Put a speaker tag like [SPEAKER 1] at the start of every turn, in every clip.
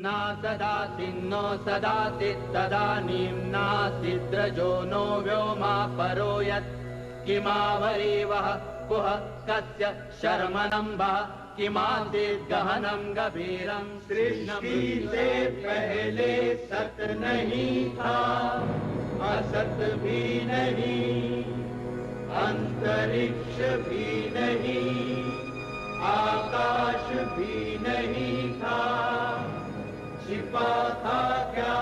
[SPEAKER 1] ना सदासिन्नो सदासि तदानीं नासिद्रजो नो व्योमा परो यत् किमावरीवः कुह कस्य शर्मणम्बः किमासीत् गहनं गभीरं
[SPEAKER 2] सृष्टि से पहले सत नहीं था, असत भी नहीं, अंतरिक्ष भी नहीं, आकाश भी नहीं था। छिपा था क्या,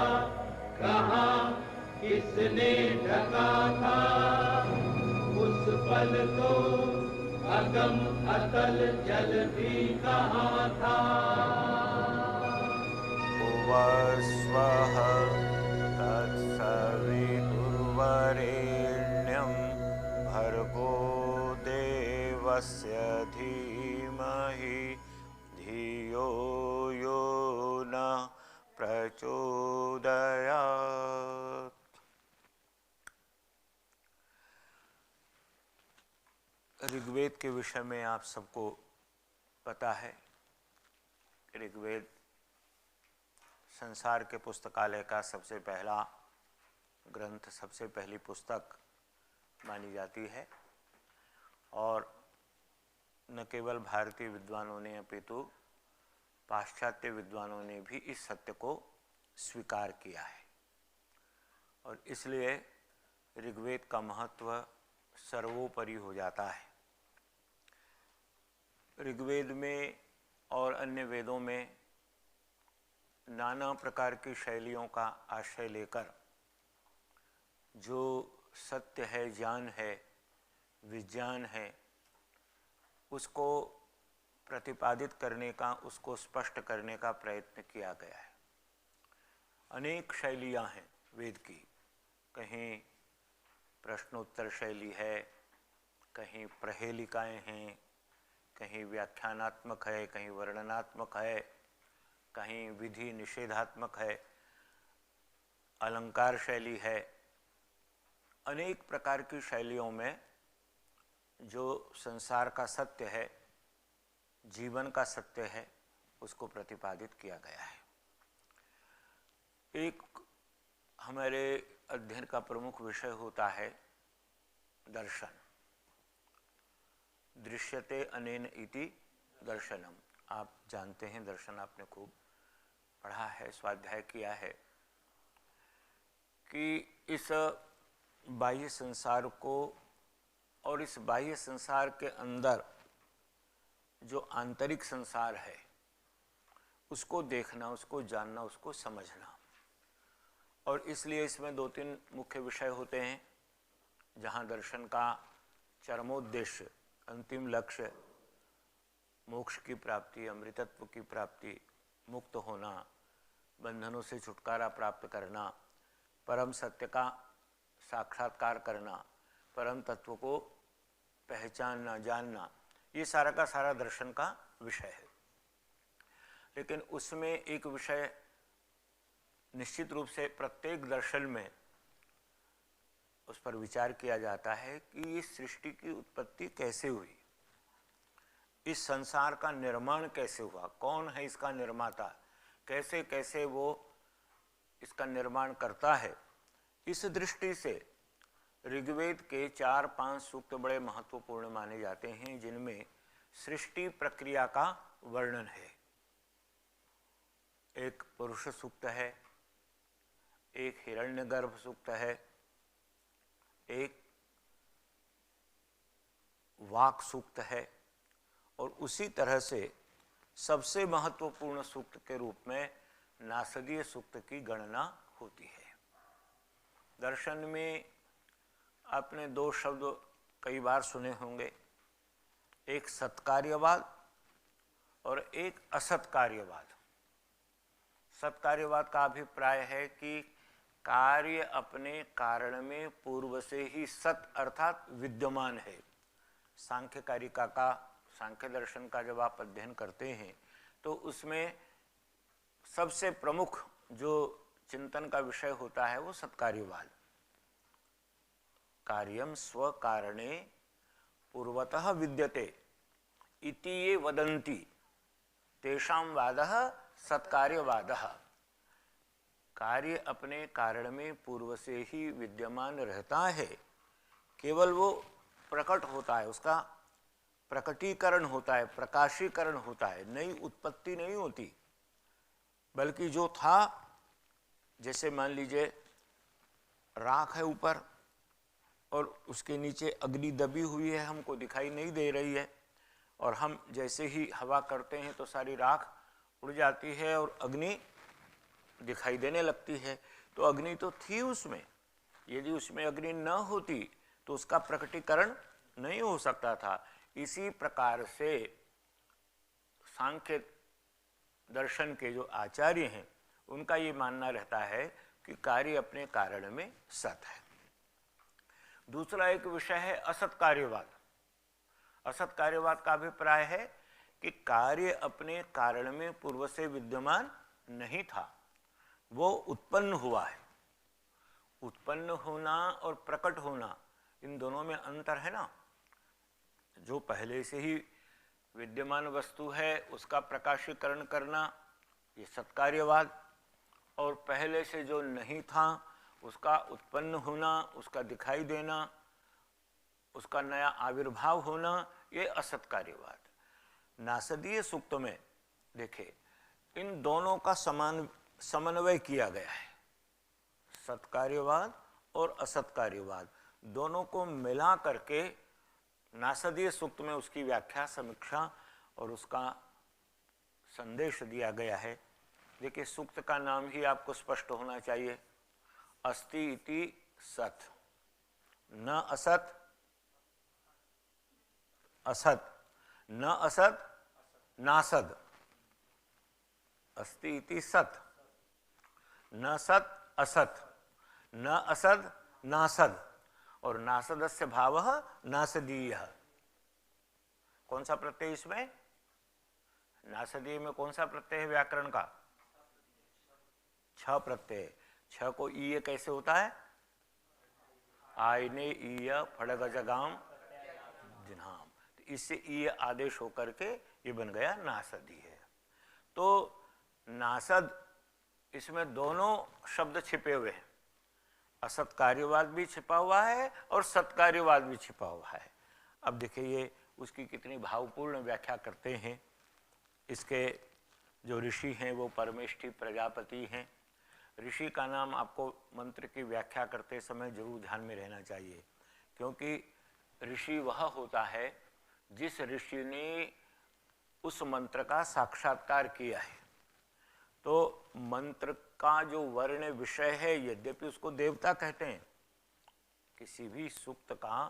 [SPEAKER 2] कहाँ, किसने ढका था? उस पल तो अगम अतल जल भी कहाँ था।
[SPEAKER 3] भुवस्वः तत्सवितुर्वरेण्यं भर्गो देवस्य धीमहि धियो यो नः प्रचोदयात्। ऋग्वेद के विषय में आप सबको पता है। ऋग्वेद संसार के पुस्तकालय का सबसे पहला ग्रंथ, सबसे पहली पुस्तक मानी जाती है और न केवल भारतीय विद्वानों ने अपितु पाश्चात्य विद्वानों ने भी इस सत्य को स्वीकार किया है और इसलिए ऋग्वेद का महत्व सर्वोपरि हो जाता है। ऋग्वेद में और अन्य वेदों में नाना प्रकार की शैलियों का आश्रय लेकर जो सत्य है, ज्ञान है, विज्ञान है, उसको प्रतिपादित करने का, उसको स्पष्ट करने का प्रयत्न किया गया है। अनेक शैलियाँ हैं वेद की, कहीं प्रश्नोत्तर शैली है, कहीं प्रहेलिकाएँ हैं, कहीं व्याख्यानात्मक है, कहीं वर्णनात्मक है, कहीं विधि निषेधात्मक है, अलंकार शैली है। अनेक प्रकार की शैलियों में जो संसार का सत्य है, जीवन का सत्य है, उसको प्रतिपादित किया गया है। एक हमारे अध्ययन का प्रमुख विषय होता है दर्शन। दृश्यते अनेन इति दर्शनम। आप जानते हैं, दर्शन आपने खूब पढ़ा है, स्वाध्याय किया है कि इस बाह्य संसार को और इस बाह्य संसार के अंदर जो आंतरिक संसार है उसको देखना, उसको जानना, उसको समझना। और इसलिए इसमें दो तीन मुख्य विषय होते हैं जहाँ दर्शन का चरमोद्देश्य, अंतिम लक्ष्य मोक्ष की प्राप्ति, अमृतत्व की प्राप्ति, मुक्त होना, बंधनों से छुटकारा प्राप्त करना, परम सत्य का साक्षात्कार करना, परम तत्व को पहचानना, जानना, ये सारा का सारा दर्शन का विषय है। लेकिन उसमें एक विषय निश्चित रूप से प्रत्येक दर्शन में उस पर विचार किया जाता है कि इस सृष्टि की उत्पत्ति कैसे हुई, इस संसार का निर्माण कैसे हुआ, कौन है इसका निर्माता, कैसे कैसे वो इसका निर्माण करता है। इस दृष्टि से ऋग्वेद के 4-5 सूक्त बड़े महत्वपूर्ण माने जाते हैं, जिनमें सृष्टि प्रक्रिया का वर्णन है। एक पुरुष सूक्त है, एक हिरण्यगर्भ सूक्त है, एक वाक सूक्त है और उसी तरह से सबसे महत्वपूर्ण सूक्त के रूप में नासदीय सूक्त की गणना होती है। दर्शन में आपने दो शब्द कई बार सुने होंगे, एक सत्कार्यवाद और एक असत्कार्यवाद। सत्कार्यवाद का अभिप्राय है कि कार्य अपने कारण में पूर्व से ही सत अर्थात विद्यमान है। सांख्यकारिका का, सांख्य दर्शन का जब आप अध्ययन करते हैं तो उसमें सबसे प्रमुख जो चिंतन का विषय होता है वो सत्कार्यवाद। कार्यम स्व कारणे पूर्वतः विद्यते इति ये वदन्ति तेषां वादः सत्कार्यवादः, कार्य अपने कारण में पूर्व से ही विद्यमान रहता है, केवल वो प्रकट होता है, उसका प्रकटीकरण होता है, प्रकाशीकरण होता है, नई उत्पत्ति नहीं होती। बल्कि जो था, जैसे मान लीजिए राख है ऊपर और उसके नीचे अग्नि दबी हुई है, हमको दिखाई नहीं दे रही है, और हम जैसे ही हवा करते हैं तो सारी राख उड़ जाती है और अग्नि दिखाई देने लगती है। तो अग्नि तो थी उसमें, यदि उसमें अग्नि न होती तो उसका प्रकटीकरण नहीं हो सकता था। इसी प्रकार से सांख्य दर्शन के जो आचार्य हैं उनका ये मानना रहता है कि कार्य अपने कारण में सत है। दूसरा एक विषय है असत कार्यवाद। असत कार्यवाद का अभिप्राय है कि कार्य अपने कारण में पूर्व से विद्यमान नहीं था, वो उत्पन्न हुआ है। उत्पन्न होना और प्रकट होना, इन दोनों में अंतर है ना। जो पहले से ही विद्यमान वस्तु है उसका प्रकाशीकरण करना, ये सत्कार्यवाद, और पहले से जो नहीं था उसका उत्पन्न होना, उसका दिखाई देना, उसका नया आविर्भाव होना, ये असत्कार्यवाद। नासदीय सूक्त में देखे इन दोनों का समन्वय किया गया है। सत्कार्यवाद और असत्कार्यवाद दोनों को मिला करके नासदीय सूक्त में उसकी व्याख्या, समीक्षा और उसका संदेश दिया गया है। देखिए, सूक्त का नाम ही आपको स्पष्ट होना चाहिए, अस्ति इति सत्, न असत असत, न असत नासद। अस्ति इति सत्, न सत असत, न असद नासद, और नासदस्य भावः नासदीयः। कौन सा प्रत्यय इसमें? नासदीय में कौन सा प्रत्यय है व्याकरण का? छ प्रत्यय। छ को ईय कैसे होता है? आयने ईय फड़ग जगाम जिन्हाम, तो इससे ईय आदेश होकर के ये बन गया नासदीय। तो नासद, इसमें दोनों शब्द छिपे हुए हैं, असत कार्यवाद भी छिपा हुआ है और सत्कार्यवाद भी छिपा हुआ है। अब देखिए ये उसकी कितनी भावपूर्ण व्याख्या करते हैं। इसके जो ऋषि हैं वो परमेष्ठी प्रजापति हैं। ऋषि का नाम आपको मंत्र की व्याख्या करते समय जरूर ध्यान में रहना चाहिए, क्योंकि ऋषि वह होता है जिस ऋषि ने उस मंत्र का साक्षात्कार किया है। तो मंत्र का जो वर्ण विषय है, यद्यपि उसको देवता कहते हैं, किसी भी सूक्त का,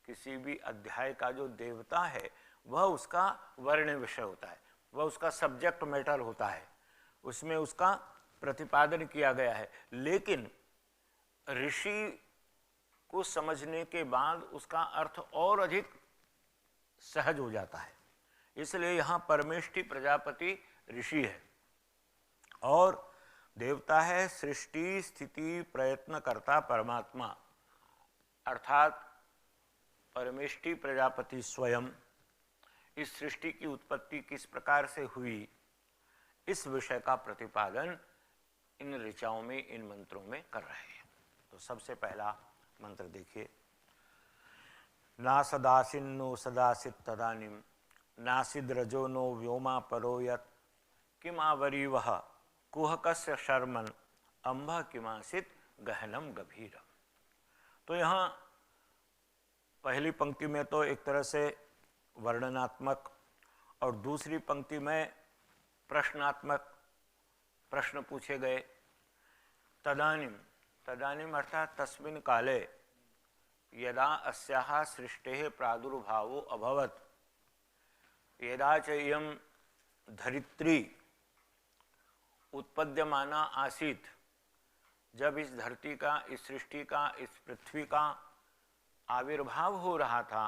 [SPEAKER 3] किसी भी अध्याय का जो देवता है वह उसका वर्ण विषय होता है, वह उसका सब्जेक्ट मैटर होता है, उसमें उसका प्रतिपादन किया गया है। लेकिन ऋषि को समझने के बाद उसका अर्थ और अधिक सहज हो जाता है। इसलिए यहाँ परमेष्ठी प्रजापति ऋषि है और देवता है सृष्टि स्थिति प्रयत्न करता परमात्मा, अर्थात परमेष्ठी प्रजापति स्वयं इस सृष्टि की उत्पत्ति किस प्रकार से हुई, इस विषय का प्रतिपादन इन ऋचाओं में, इन मंत्रों में कर रहे हैं। तो सबसे पहला मंत्र देखिए, नासदासिन्नो सदासित तदानीम, नासिद रजो नो व्योमा परो यत्, किमावरी वह कुहकस्य शर्मन, अंभ किमासित गहनम गभीर। तो यहाँ पहली पंक्ति में तो एक तरह से वर्णनात्मक और दूसरी पंक्ति में प्रश्नात्मक प्रश्न पूछे गए। तदानीम, तदानीम अर्थात तस्मिन् काले यदा अस्याः सृष्टेः प्रादुर्भावो अभवत्, यदा च इयं धरित्री उत्पद्यमाना आसीत, जब इस धरती का, इस सृष्टि का, इस पृथ्वी का आविर्भाव हो रहा था,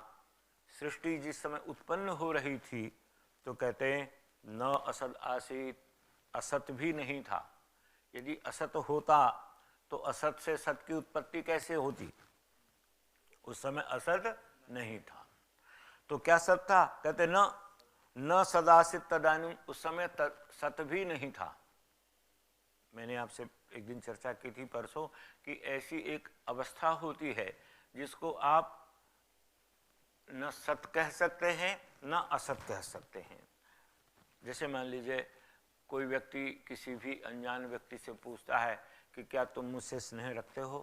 [SPEAKER 3] सृष्टि जिस समय उत्पन्न हो रही थी, तो कहते हैं न असत आसीत, असत भी नहीं था। यदि असत होता तो असत से सत की उत्पत्ति कैसे होती? उस समय असत नहीं था। तो क्या सत था? कहते न, न सदासित तदानीम, उस समय सत भी नहीं था। मैंने आपसे एक दिन चर्चा की थी परसों कि ऐसी एक अवस्था होती है जिसको आप न सत कह सकते हैं न असत कह सकते हैं। जैसे मान लीजिए कोई व्यक्ति किसी भी अनजान व्यक्ति से पूछता है कि क्या तुम मुझसे स्नेह रखते हो,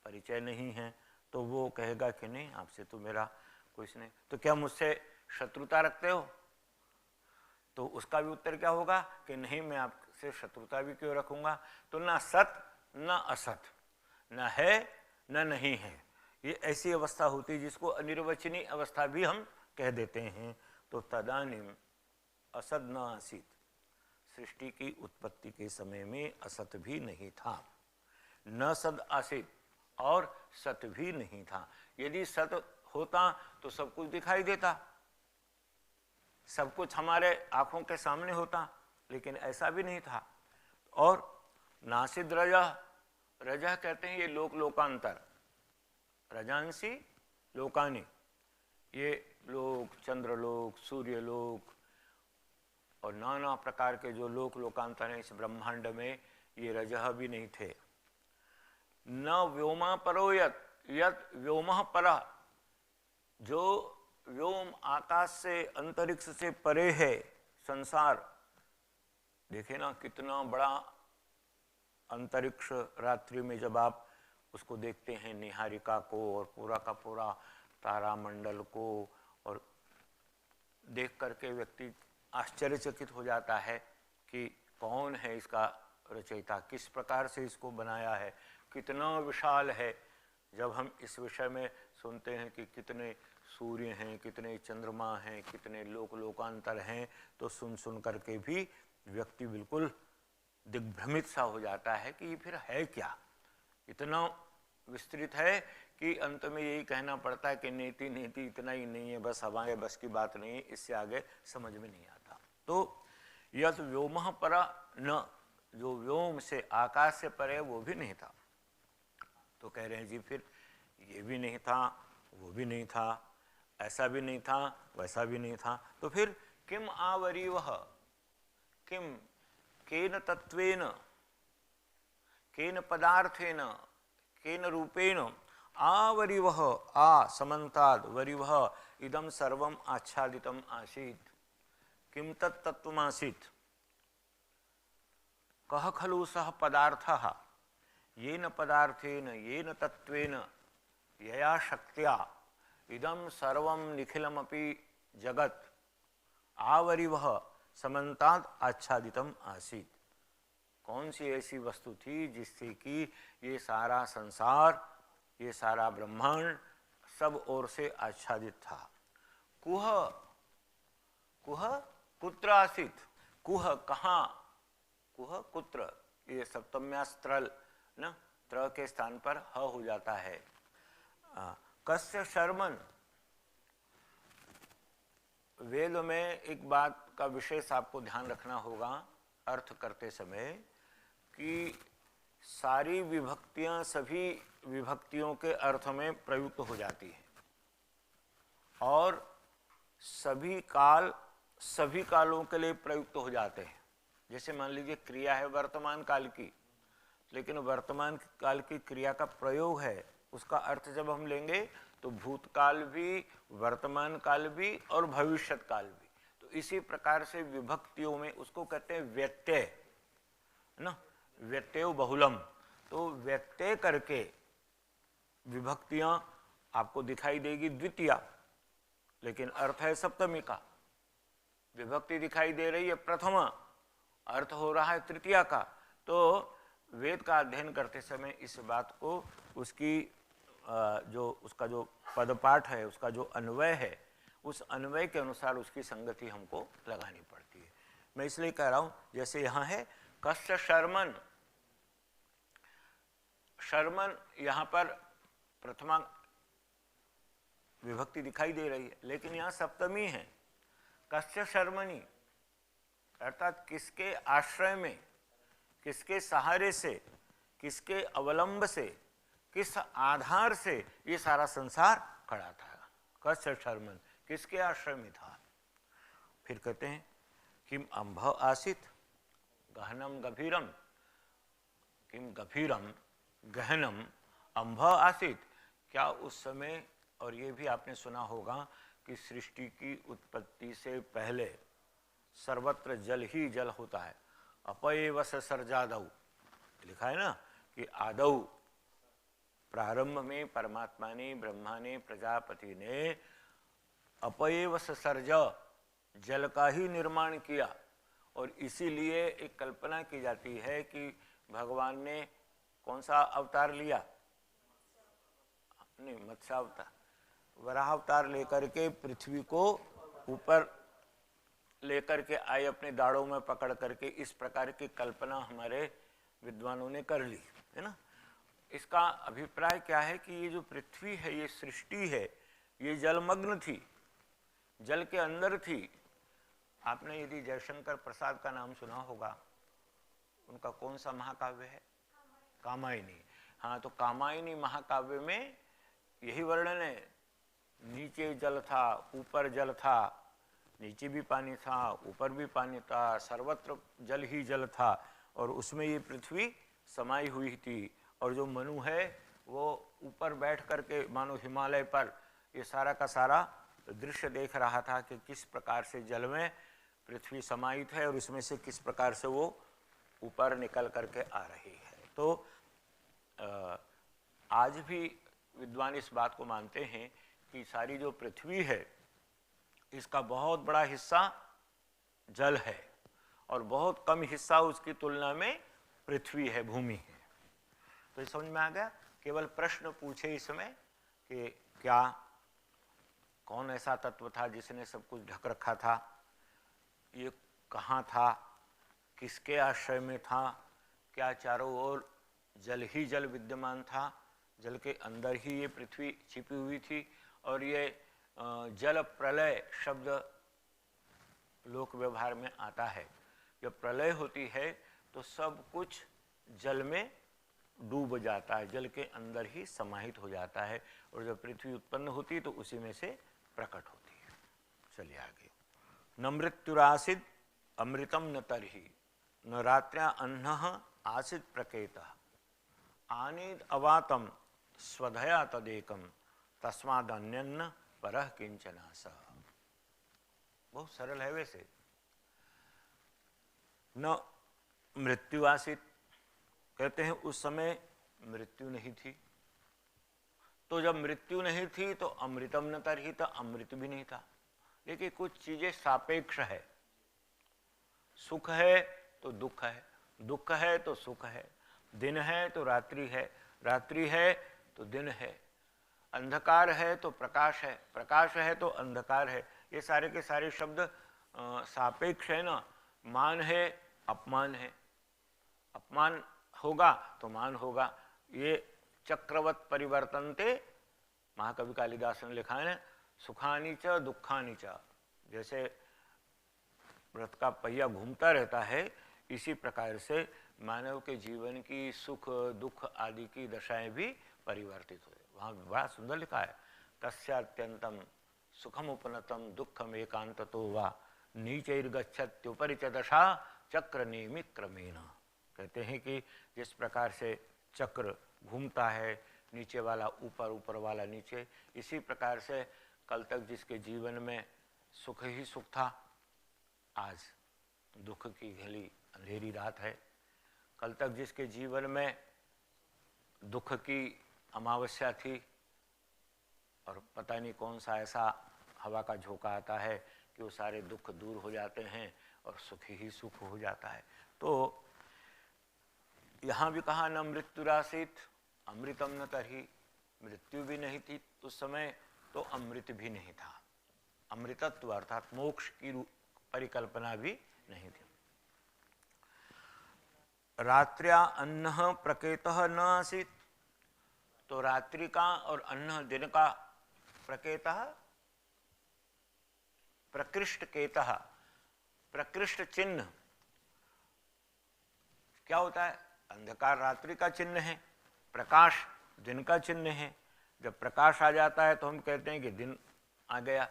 [SPEAKER 3] परिचय नहीं है, तो वो कहेगा कि नहीं, आपसे तो मेरा कोई स्नेह। तो क्या मुझसे शत्रुता रखते हो? तो उसका भी उत्तर क्या होगा कि नहीं, मैं आपसे शत्रुता भी क्यों रखूंगा। तो ना सत ना असत, न है न नहीं है, ये ऐसी अवस्था होती है जिसको अनिर्वचनीय अवस्था भी हम कह देते हैं। तो तदानीम असत न आसीत, सृष्टि की उत्पत्ति के समय में असत भी नहीं था, न सद आसीत और सत भी नहीं था। यदि सत होता तो सब कुछ दिखाई देता, सब कुछ हमारे आंखों के सामने होता, लेकिन ऐसा भी नहीं था। और नासिद रजह, रजह कहते हैं ये लोक लोकांतर, रजांसी लोकानी, ये लोक, चंद्रलोक, सूर्यलोक और नाना प्रकार के जो लोक लोकांतर हैं इस ब्रह्मांड में, ये रजह भी नहीं थे। न व्योमा परो यत, यत व्योमः परा, जो व्योम आकाश से, अंतरिक्ष से परे है संसार। देखे ना कितना बड़ा अंतरिक्ष, रात्रि में जब आप उसको देखते हैं, निहारिका को और पूरा का पूरा तारामंडल को, और देख करके व्यक्ति आश्चर्यचकित हो जाता है कि कौन है इसका रचयिता, किस प्रकार से इसको बनाया है, कितना विशाल है। जब हम इस विषय में सुनते हैं कि कितने सूर्य हैं, कितने चंद्रमा हैं, कितने लोक लोकांतर हैं, तो सुन सुन करके भी व्यक्ति बिल्कुल दिग्भ्रमित सा हो जाता है कि ये फिर है क्या। इतना विस्तृत है कि अंत में यही कहना पड़ता है कि नीति नीति इतना ही नहीं है, बस हमारे बस की बात नहीं है, इससे आगे समझ में नहीं आता। तो यत व्योमः परा न, जो व्योम से, आकाश से परे, वो भी नहीं था। तो कह रहे हैं जी फिर ये भी नहीं था, वो भी नहीं था, ऐसा भी नहीं था, वैसा भी नहीं था, तो फिर किम आवरीवः, किम केन तत्वेन, केन पदार्थेन, केन रूपेण आवरीवः, आ समन्ताद वरीवः इदं सर्वम आच्छादितम आसीत्। किम तत्तत्वमासीत्, कः खलु सः पदार्थः, येन पदार्थेन, येन तत्वेन, यया शक्त्या इदं सर्वं निखिलमपि जगत् आवरीवः समन्तात् आच्छादितम आसीत्। कौन सी ऐसी वस्तु थी जिससे कि ये सारा संसार, ये सारा ब्रह्मांड सब ओर से आच्छादित था। कुह, कुह कुत्र आसीत्, कुह कहाँ, कुह कुत्र, ये सप्तम्यास्त्रल न, त्र के स्थान पर ह हो जाता है। कस्य शर्मन, वेद में एक बात का विशेष आपको ध्यान रखना होगा अर्थ करते समय कि सारी विभक्तियां सभी विभक्तियों के अर्थ में प्रयुक्त हो जाती है, और सभी काल सभी कालों के लिए प्रयुक्त हो जाते हैं। जैसे मान लीजिए क्रिया है वर्तमान काल की, लेकिन वर्तमान काल की क्रिया का प्रयोग है, उसका अर्थ जब हम लेंगे तो भूतकाल भी, वर्तमान काल भी और भविष्यत काल भी। तो इसी प्रकार से विभक्तियों में उसको कहते हैं व्यत्यय, है ना, व्यत्यय बहुलम। तो व्यत्यय करके विभक्तियां आपको दिखाई देगी द्वितीया, लेकिन अर्थ है सप्तमी का। विभक्ति दिखाई दे रही है प्रथमा, अर्थ हो रहा है तृतीया का। तो वेद का अध्ययन करते समय इस बात को, उसकी जो उसका जो पदपाठ है, उसका जो अन्वय है, उस अन्वय के अनुसार उसकी संगति हमको लगानी पड़ती है। मैं इसलिए कह रहा हूं, जैसे यहाँ है कस्य शर्मन, शर्मन यहाँ पर प्रथमा विभक्ति दिखाई दे रही है, लेकिन यहाँ सप्तमी है। कस्य शर्मणि, अर्थात किसके आश्रय में, किसके सहारे से, किसके अवलंब से, किस आधार से ये सारा संसार खड़ा था। कस्य शर्मन, किसके आश्रय में था। फिर कहते हैं किम अंभ आसित गहनम गभीरम, किम गभीरम गहनम अंभ आसित, क्या उस समय, और ये भी आपने सुना होगा कि सृष्टि की उत्पत्ति से पहले सर्वत्र जल ही जल होता है। अपएव सर्जादौ, लिखा है ना कि आदौ, प्रारंभ में परमात्मा ने, ब्रह्मा ने, प्रजापति ने अपएव सर्ज, जल का ही निर्माण किया। और इसीलिए एक कल्पना की जाती है कि भगवान ने कौन सा अवतार लिया, नहीं मत्स्य अवतार, वराह अवतार लेकर के पृथ्वी को ऊपर लेकर के आए अपने दाढ़ों में पकड़ करके। इस प्रकार की कल्पना हमारे विद्वानों ने कर ली है ना। इसका अभिप्राय क्या है कि ये जो पृथ्वी है, ये सृष्टि है, ये जलमग्न थी, जल के अंदर थी। आपने यदि जयशंकर प्रसाद का नाम सुना होगा, उनका कौन सा महाकाव्य है, कामायनी। हाँ, तो कामायनी महाकाव्य में यही वर्णन है, नीचे जल था, ऊपर जल था, नीचे भी पानी था, ऊपर भी पानी था, सर्वत्र जल ही जल था, और उसमें ये पृथ्वी समाई हुई थी। और जो मनु है वो ऊपर बैठ करके मानो हिमालय पर ये सारा का सारा दृश्य देख रहा था कि किस प्रकार से जल में पृथ्वी समाहित है और उसमें से किस प्रकार से वो ऊपर निकल करके आ रही है। तो आज भी विद्वान इस बात को मानते हैं कि सारी जो पृथ्वी है इसका बहुत बड़ा हिस्सा जल है और बहुत कम हिस्सा उसकी तुलना में पृथ्वी है, भूमि है। तो समझ में आ गया। केवल प्रश्न पूछे इसमें कि क्या, कौन ऐसा तत्व था जिसने सब कुछ ढक रखा था, ये कहाँ था, किसके आश्रय में था, क्या चारों ओर जल ही जल विद्यमान था, जल के अंदर ही ये पृथ्वी छिपी हुई थी। और ये जल प्रलय शब्द लोक व्यवहार में आता है। जब प्रलय होती है तो सब कुछ जल में डूब जाता है, जल के अंदर ही समाहित हो जाता है, और जब पृथ्वी उत्पन्न होती है तो उसी में से प्रकट होती है। चलिए आगे। न मृत्युरासिद अमृतम न तरही, न रात्र्या अन्नः आसिद प्रकेतः, आनीद अवातम स्वधया तदेकम, तस्मादन्यन्न परः किंचना सः। बहुत सरल है वैसे। न मृत्यु आसित, कहते हैं उस समय मृत्यु नहीं थी। तो जब मृत्यु नहीं थी तो अमृतम न तरही, तो अमृत भी नहीं था। लेकिन कुछ चीजें सापेक्ष है, सुख है तो दुख है, दुख है तो सुख है, दिन है तो रात्रि है, रात्रि है तो दिन है, अंधकार है तो प्रकाश है, प्रकाश है तो अंधकार है। ये सारे के सारे शब्द सापेक्ष है ना। मान है, अपमान है, अपमान होगा तो मान होगा। ये चक्रवत परिवर्तनते, महाकवि कालिदास ने लिखा है ना, सुखानी च दुखानी च। जैसे रथ का पहिया घूमता रहता है, इसी प्रकार से मानव के जीवन की सुख दुख आदि की दशाएं भी परिवर्तित हो। वहाँ बड़ा सुंदर लिखा है, तस्यात्यंतम सुखम उपनतम दुखम एकांततो वा नीचैर्गच्छत्युपरि च दशा चक्र नियमित क्रमेण। कहते हैं कि जिस प्रकार से चक्र घूमता है, नीचे वाला ऊपर, ऊपर वाला नीचे, इसी प्रकार से कल तक जिसके जीवन में सुख ही सुख था, आज दुख की घली अंधेरी रात है। कल तक जिसके जीवन में दुख की अमावस्या थी, और पता नहीं कौन सा ऐसा हवा का झोंका आता है कि वो सारे दुख दूर हो जाते हैं और सुख ही सुख हो जाता है। तो यहाँ भी कहा न मृत्युरासित अमृतम न तरही, मृत्यु भी नहीं थी उस समय, तो अमृत भी नहीं था। अमृतत्व अर्थात मोक्ष की परिकल्पना भी नहीं थी। रात्र्या अन्न प्रकेतः न आसीत, तो रात्रि का और अन्न दिन का, प्रकेतः प्रकृष्ट केतः, प्रकृष्ट चिन्ह क्या होता है? अंधकार रात्रि का चिन्ह है, प्रकाश दिन का चिन्ह है। जब प्रकाश आ जाता है तो हम कहते हैं कि दिन आ गया,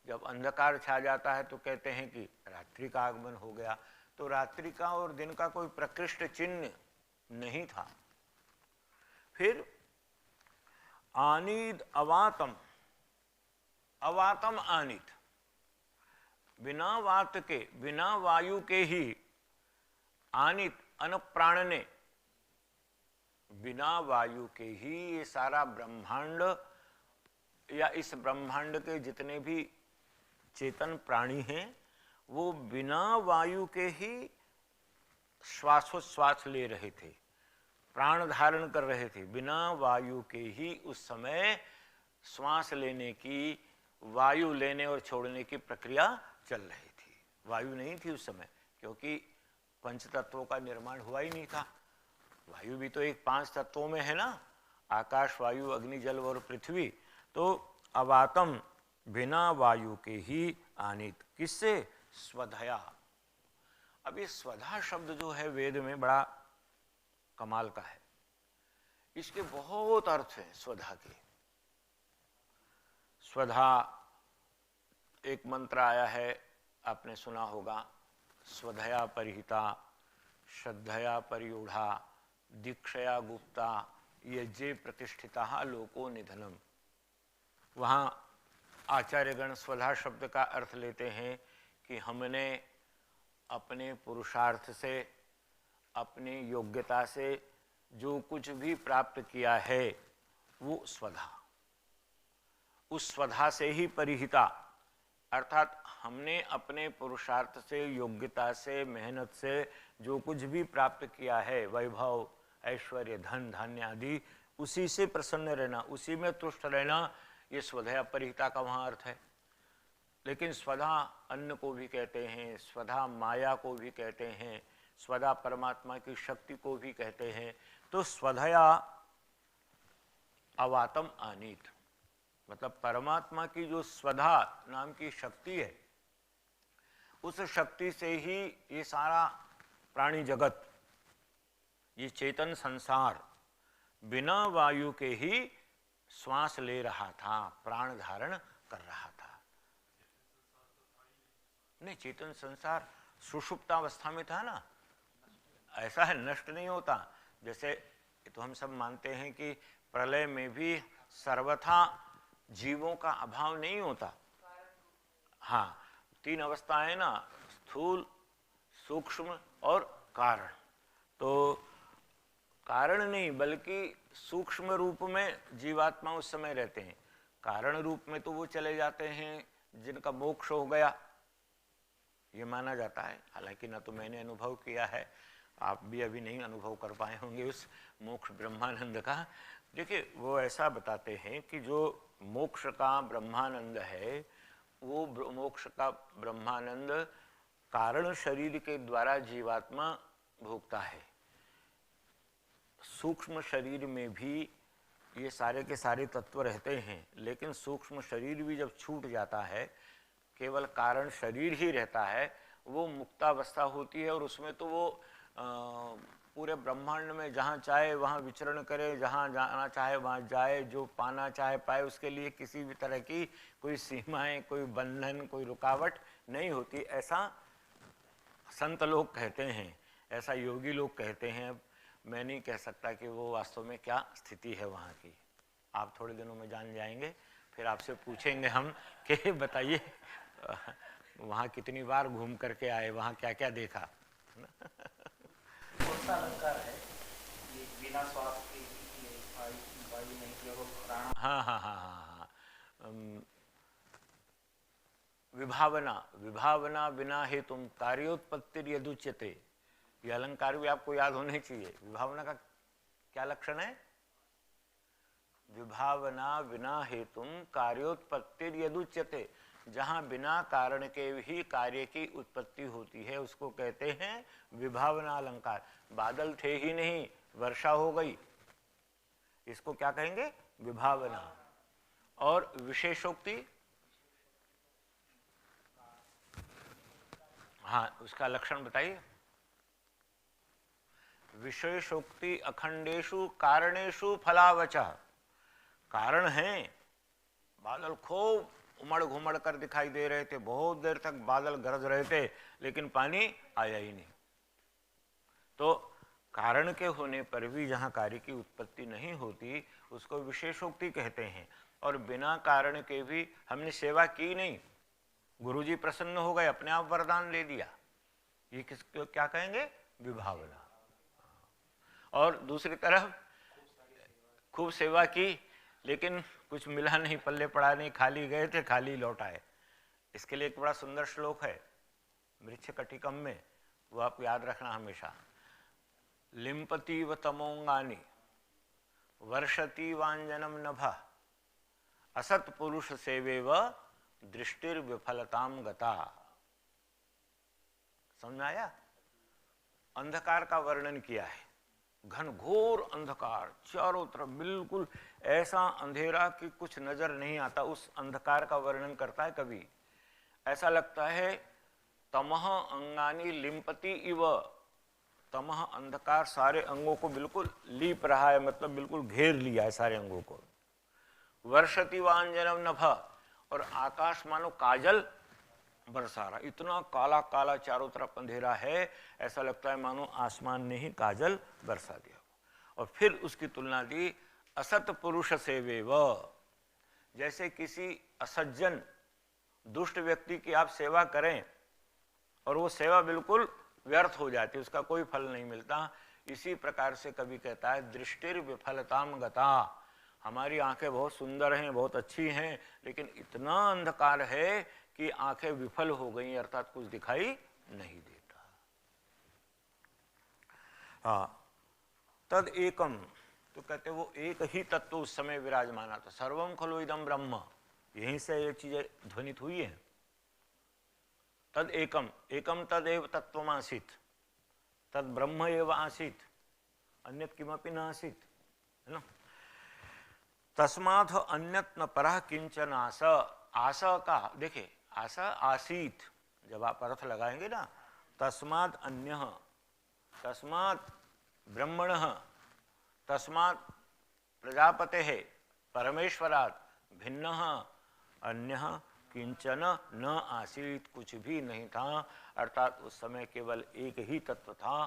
[SPEAKER 3] जब अंधकार छा जाता है तो कहते हैं कि रात्रि का आगमन हो गया। तो रात्रि का और दिन का कोई प्रकृष्ट चिन्ह नहीं था। फिर आनीद अवातम, अवातम आनीत, बिना वात के, बिना वायु के ही आनित अनप्राण ने, बिना वायु के ही ये सारा ब्रह्मांड या इस ब्रह्मांड के जितने भी चेतन प्राणी हैं वो बिना वायु के ही श्वासोच्छ्वास ले रहे थे, प्राण धारण कर रहे थे। बिना वायु के ही उस समय श्वास लेने की, वायु लेने और छोड़ने की प्रक्रिया चल रही थी। वायु नहीं थी उस समय, क्योंकि पंच तत्वों का निर्माण हुआ ही नहीं था। वायु भी तो एक 5 तत्वों में है ना, आकाश, वायु, अग्नि, जल और पृथ्वी। तो अवातम, बिना वायु के ही आनित, किससे? स्वधया। अब ये स्वधा शब्द जो है वेद में बड़ा कमाल का है। इसके बहुत अर्थ हैं स्वधा के। स्वधा एक मंत्र आया है, आपने सुना होगा, स्वधया परिहिता, श्रद्धया परियूढ़ा, दीक्षया गुप्ता, यज्ञे प्रतिष्ठिता लोको निधनम। वहाँ आचार्यगण स्वधा शब्द का अर्थ लेते हैं कि हमने अपने पुरुषार्थ से, अपनी योग्यता से जो कुछ भी प्राप्त किया है वो स्वधा, उस स्वधा से ही परिहिता, अर्थात हमने अपने पुरुषार्थ से, योग्यता से, मेहनत से जो कुछ भी प्राप्त किया है, वैभव, ऐश्वर्य, धन धान्य आदि, उसी से प्रसन्न रहना, उसी में तुष्ट रहना, ये स्वधा परिहिता का वहाँ अर्थ है। लेकिन स्वधा अन्न को भी कहते हैं, स्वधा माया को भी कहते हैं, स्वधा परमात्मा की शक्ति को भी कहते हैं। तो स्वधया अवातम आनीत, मतलब परमात्मा की जो स्वधा नाम की शक्ति है, उस शक्ति से ही ये सारा प्राणी जगत, ये चेतन संसार बिना वायु के ही श्वास ले रहा था, प्राण धारण कर रहा था। नहीं, चेतन संसार सुषुप्तावस्था में था ना, ऐसा है, नष्ट नहीं होता। जैसे तो हम सब मानते हैं कि प्रलय में भी सर्वथा जीवों का अभाव नहीं होता। हाँ, 3 अवस्थाएं ना, स्थूल, सूक्ष्म और कारण। तो कारण नहीं बल्कि सूक्ष्म रूप में जीवात्मा उस समय रहते हैं, कारण रूप में तो वो चले जाते हैं जिनका मोक्ष हो गया, ये माना जाता है। हालांकि ना तो मैंने अनुभव किया है, आप भी अभी नहीं अनुभव कर पाए होंगे उस मोक्ष ब्रह्मानंद का। देखिए, वो ऐसा बताते हैं कि जो मोक्ष का ब्रह्मानंद है, वो मोक्ष का ब्रह्मानंद कारण शरीर के द्वारा जीवात्मा भोगता है। सूक्ष्म शरीर में भी ये सारे के सारे तत्व रहते हैं, लेकिन सूक्ष्म शरीर भी जब छूट जाता है, केवल कारण शरीर ही रहता है, वो मुक्तावस्था होती है। और उसमें तो वो पूरे ब्रह्मांड में जहाँ चाहे वहाँ विचरण करे, जहाँ जाना चाहे वहाँ जाए, जो पाना चाहे पाए, उसके लिए किसी भी तरह की कोई सीमाएं, कोई बंधन, कोई रुकावट नहीं होती। ऐसा संत लोग कहते हैं, ऐसा योगी लोग कहते हैं। मैं नहीं कह सकता कि वो वास्तव में क्या स्थिति है वहाँ की। आप थोड़े दिनों में जान जाएंगे, फिर आपसे पूछेंगे हम कि बताइए वहाँ कितनी बार घूम करके आए, वहाँ क्या क्या देखा।
[SPEAKER 4] कौन सा अलंकार है ये? बिना श्वास के वायु नहीं केवल प्राण।
[SPEAKER 3] हाँ हाँ हाँ हाँ हाँ, विभावना, विभावना बिना ही तुम कार्योत्पत्ति यदुच्यते, ये अलंकार भी आपको याद होने चाहिए। विभावना का क्या लक्षण है? विभावना बिना हेतुम कार्योत्पत्ति यदुच्यते, जहाँ बिना कारण के ही कार्य की उत्पत्ति होती है उसको कहते हैं विभावना अलंकार। बादल थे ही नहीं, वर्षा हो गई, इसको क्या कहेंगे? विभावना। और विशेषोक्ति, हाँ, उसका लक्षण बताइए। विशेषोक्ति अखंडेषु कारणेषु फलावचः, कारण है, बादल खूब उमड़ घुमड़ कर दिखाई दे रहे थे, बहुत देर तक बादल गरज रहे थे, लेकिन पानी आया ही नहीं। तो कारण के होने पर भी जहाँ कार्य की उत्पत्ति नहीं होती उसको विशेषोक्ति कहते हैं। और बिना कारण के भी हमने सेवा की नहीं, गुरुजी प्रसन्न हो गए, अपने आप वरदान ले लिया, ये किसको क्या कहेंगे? विभावना। और दूसरी तरफ खूब सेवा की लेकिन कुछ मिला नहीं, पल्ले पड़ा नहीं, खाली गए थे खाली लौट आए। इसके लिए एक बड़ा सुंदर श्लोक है मृच्छकटिकम में, वो आप याद रखना हमेशा। लिम्पति व तमोंगानी वर्षति वांजनम नभा असत पुरुष सेवे व दृष्टिर विफलताम गता। समझ आया? अंधकार का वर्णन किया है, घनघोर अंधकार, चारों तरफ बिल्कुल ऐसा अंधेरा कि कुछ नजर नहीं आता, उस अंधकार का वर्णन करता है कवि। ऐसा लगता है तमह अंगानी लिम्पति इव, तमह अंधकार सारे अंगों को बिल्कुल लीप रहा है, मतलब बिल्कुल घेर लिया है सारे अंगों को। वर्षति वांजनम नभा, और आकाश मानो काजल बरसा रहा, इतना काला काला चारों तरफ अंधेरा है, ऐसा लगता है मानो आसमान ने ही काजल बरसा दिया। और फिर उसकी तुलना दी असत पुरुष सेवे व, जैसे किसी असज्जन दुष्ट व्यक्ति की आप सेवा करें और वो सेवा बिल्कुल व्यर्थ हो जाती है, उसका कोई फल नहीं मिलता। इसी प्रकार से कवि कहता है दृष्टिर विफलताम गता, हमारी आंखें बहुत सुंदर हैं, बहुत अच्छी हैं, लेकिन इतना अंधकार है कि आंखें विफल हो गई, अर्थात कुछ दिखाई नहीं देता। हाँ, तद एकम, तो कहते वो एक ही तत्व उस समय विराजमान था। सर्वम खलु इदम ब्रह्म, यहीं से ये चीजें ध्वनित हुई है। तद एकम, एकम तदेव तत्वमासीत, तद ब्रह्म एव आसीत, अन्यत किमपि न आसीत, है ना। तस्मात् अन्यत न परः किंचन आस, आस का देखिए, आशा आसीत, जब आप अर्थ लगाएंगे ना, तस्मात् अन्यः, तस्मात् ब्रह्मणः, तस्मात् प्रजापतेः परमेश्वरात् भिन्नः अन्यः किंचन न आसीत, कुछ भी नहीं था। अर्थात उस समय केवल एक ही तत्व था,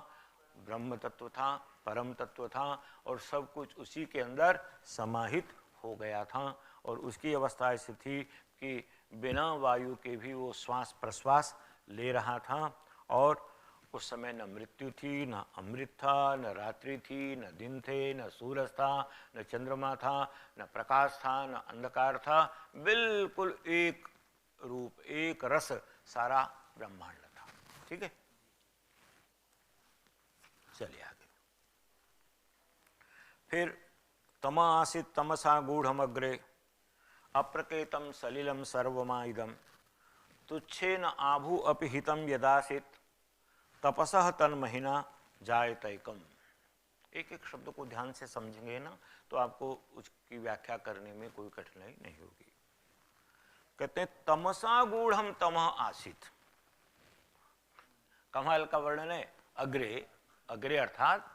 [SPEAKER 3] ब्रह्म तत्व था, परम तत्व था, और सब कुछ उसी के अंदर समाहित हो गया था। और उसकी अवस्था ऐसी थी कि बिना वायु के भी वो श्वास प्रश्वास ले रहा था। और उस समय न मृत्यु थी, न अमृत था, न रात्रि थी, न दिन थे, न सूरज था, न चंद्रमा था, न प्रकाश था, न अंधकार था, बिल्कुल एक रूप, एक रस सारा ब्रह्मांड था। ठीक है, चलिए आगे। फिर तमा आसीत तमसा गूढ़मग्रे अप्रकेतम सलिलम सर्वमाइदम तुच्छेन आभु अपि हितम यदासित तपसः तन्महिना जायतैकम। एक एक शब्द को ध्यान से समझेंगे ना तो आपको उसकी व्याख्या करने में कोई कठिनाई नहीं होगी। कहते हैं तमसा गूढ़म तमः आसीत, कमाल का वर्णन है। अग्रे, अग्रे अर्थात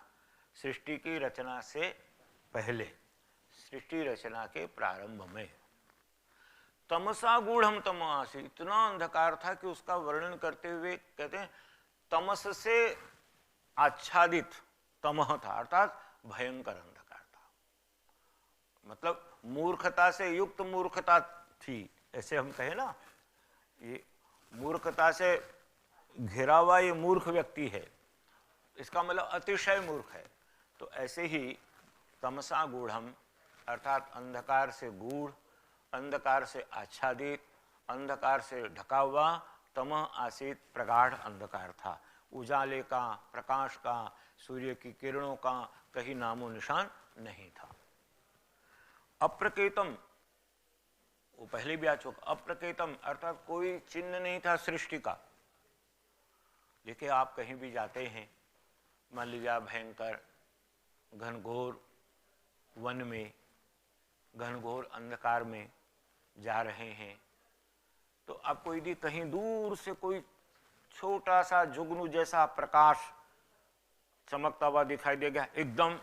[SPEAKER 3] सृष्टि की रचना से पहले, सृष्टि रचना के प्रारंभ में तमसा गूढ़म तम आसीत, इतना अंधकार था कि उसका वर्णन करते हुए कहते हैं तमस से आच्छादित तमह था, अर्थात भयंकर अंधकार था, मतलब मूर्खता से युक्त मूर्खता थी। ऐसे हम कहें ना, ये मूर्खता से घिरा हुआ ये मूर्ख व्यक्ति है, इसका मतलब अतिशय मूर्ख है। तो ऐसे ही तमसा गूढ़म अर्थात अंधकार से गूढ़, अंधकार से आच्छादित, अंधकार से ढका हुआ, तमः आसीत प्रगाढ़ अंधकार था। उजाले का, प्रकाश का, सूर्य की किरणों का कहीं नामो निशान नहीं था। अप्रकेतम, वो पहले भी आ चुका, अप्रकेतम अर्थात कोई चिन्ह नहीं था सृष्टि का। देखिए आप कहीं भी जाते हैं, मान लीजिए भयंकर घनघोर वन में, घनघोर अंधकार में जा रहे हैं, तो आपको यदि कहीं दूर से कोई छोटा सा जुगनू जैसा प्रकाश चमकता हुआ दिखाई देगा, एकदम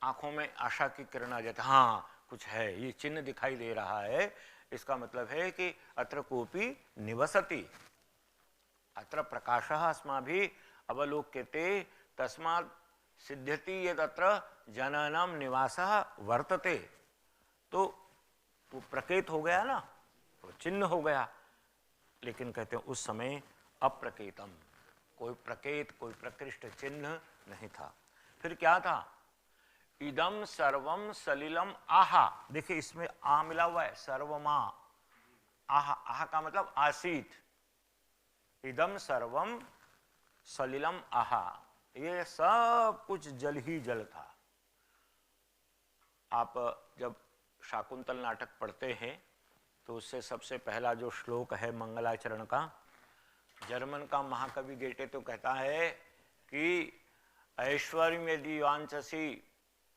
[SPEAKER 3] आंखों में आशा की किरण आ जाती है, हाँ कुछ है, ये चिन्ह दिखाई दे रहा है, इसका मतलब है कि अत्र कोपी निवसति, अत्र प्रकाशः अस्माभिः अवलोक्यते, तस्मात् सिद्ध्यति यत् अत्र जनानां निवासः वर्तते। तो वो प्रकेत हो गया ना, वो चिन्ह हो गया। लेकिन कहते हैं उस समय अप्रकेतम, कोई प्रकेत कोई प्रकृष्ट चिन्ह नहीं था। फिर क्या था? इदम सर्वम सलिलम आहा। देखिए इसमें आ मिला हुआ है, सर्वमा आहा। आहा का मतलब आसीत। इदम सर्वम सलिलम आहा, ये सब कुछ जल ही जल था। आप जब शाकुंतल नाटक पढ़ते हैं तो उससे सबसे पहला जो श्लोक है मंगलाचरण का, जर्मन का महाकवि गेटे तो कहता है कि ऐश्वर्य यदि वांछसी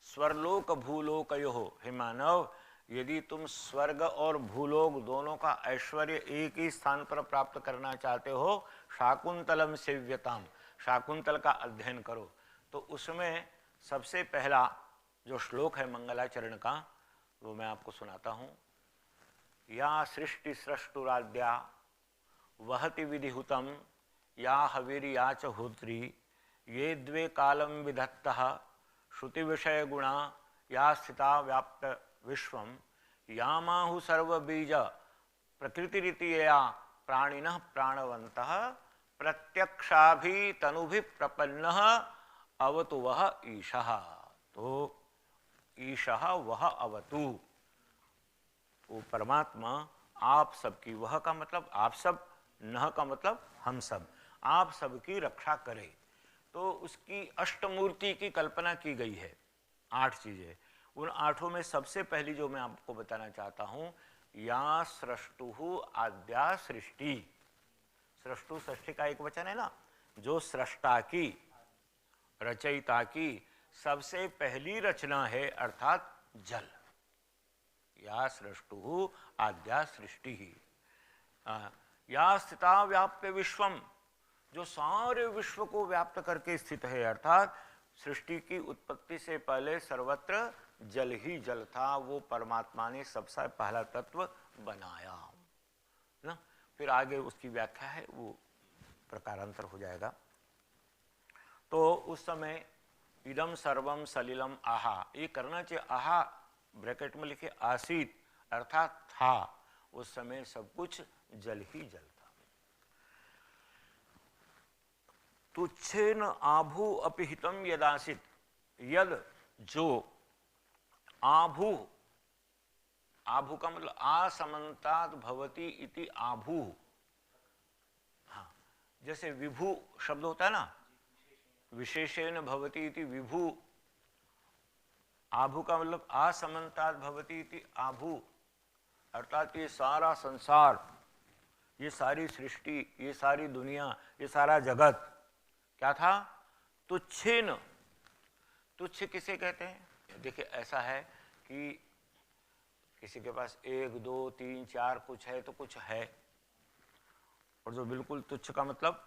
[SPEAKER 3] स्वर्लोक भूलोकयोः, हे मानव यदि तुम स्वर्ग और भूलोक दोनों का ऐश्वर्य एक ही स्थान पर प्राप्त करना चाहते हो, शाकुंतलम सेव्यताम, शाकुंतल का अध्ययन करो। तो उसमें सबसे पहला जो श्लोक है मंगलाचरण का वो मैं आपको सुनाता हूँ। या सृष्टि सृष्टुराद्या वहति विधिहुतम या हवीर्या च होत्री, ये द्वे कालम विधत्तः श्रुति विषय गुणा या स्थिता व्याप्त विश्वम, यामाहु सर्वबीज प्रकृतिरितिया प्राणिनः प्राणवन्तः, प्रत्यक्षाभि तनुभि प्रपन्नः अवतु वह ईशः। तो ईशः वह अवतु, वो परमात्मा आप सबकी, वह का मतलब आप सब, न का मतलब हम सब, आप सबकी रक्षा करे। तो उसकी अष्टमूर्ति की कल्पना की गई है, 8 चीजें। उन 8 में सबसे पहली जो मैं आपको बताना चाहता हूं, या सृष्टुहु आद्या सृष्टि। सृष्टु सृष्टि का एक वचन है ना, जो सृष्टा की, रचयिता की सबसे पहली रचना है, अर्थात जल। या सृष्टुहु आद्या सृष्टि ही। या स्थिता व्याप्य विश्वम, जो सारे विश्व को व्याप्त करके स्थित है, अर्थात सृष्टि की उत्पत्ति से पहले सर्वत्र जल ही जल था। वो परमात्मा ने सबसे पहला तत्व बनाया ना। फिर आगे उसकी व्याख्या है, वो प्रकारांतर हो जाएगा। तो उस समय इदम सर्वम सलिलम आहा, ये करना चाहिए। आहा ब्रैकेट में लिखे आसीत, अर्थात था। उस समय सब कुछ जल ही जल था। तुच्छेन आभू अपिहितम यदासित, यद जो, आभू, आभू का मतलब असमन्तात भवति इति आभू। हाँ, जैसे विभू शब्द होता है ना, विशेषेण भवति इति विभू। आभू का मतलब असमन्तात भवति इति आभू, अर्थात ये सारा संसार, ये सारी सृष्टि, ये सारी दुनिया, ये सारा जगत क्या था? तुच्छेन। तुच्छ किसे कहते हैं? देखिए ऐसा है कि किसी के पास 1 2 3 4 कुछ है तो कुछ है, और जो बिल्कुल तुच्छ का मतलब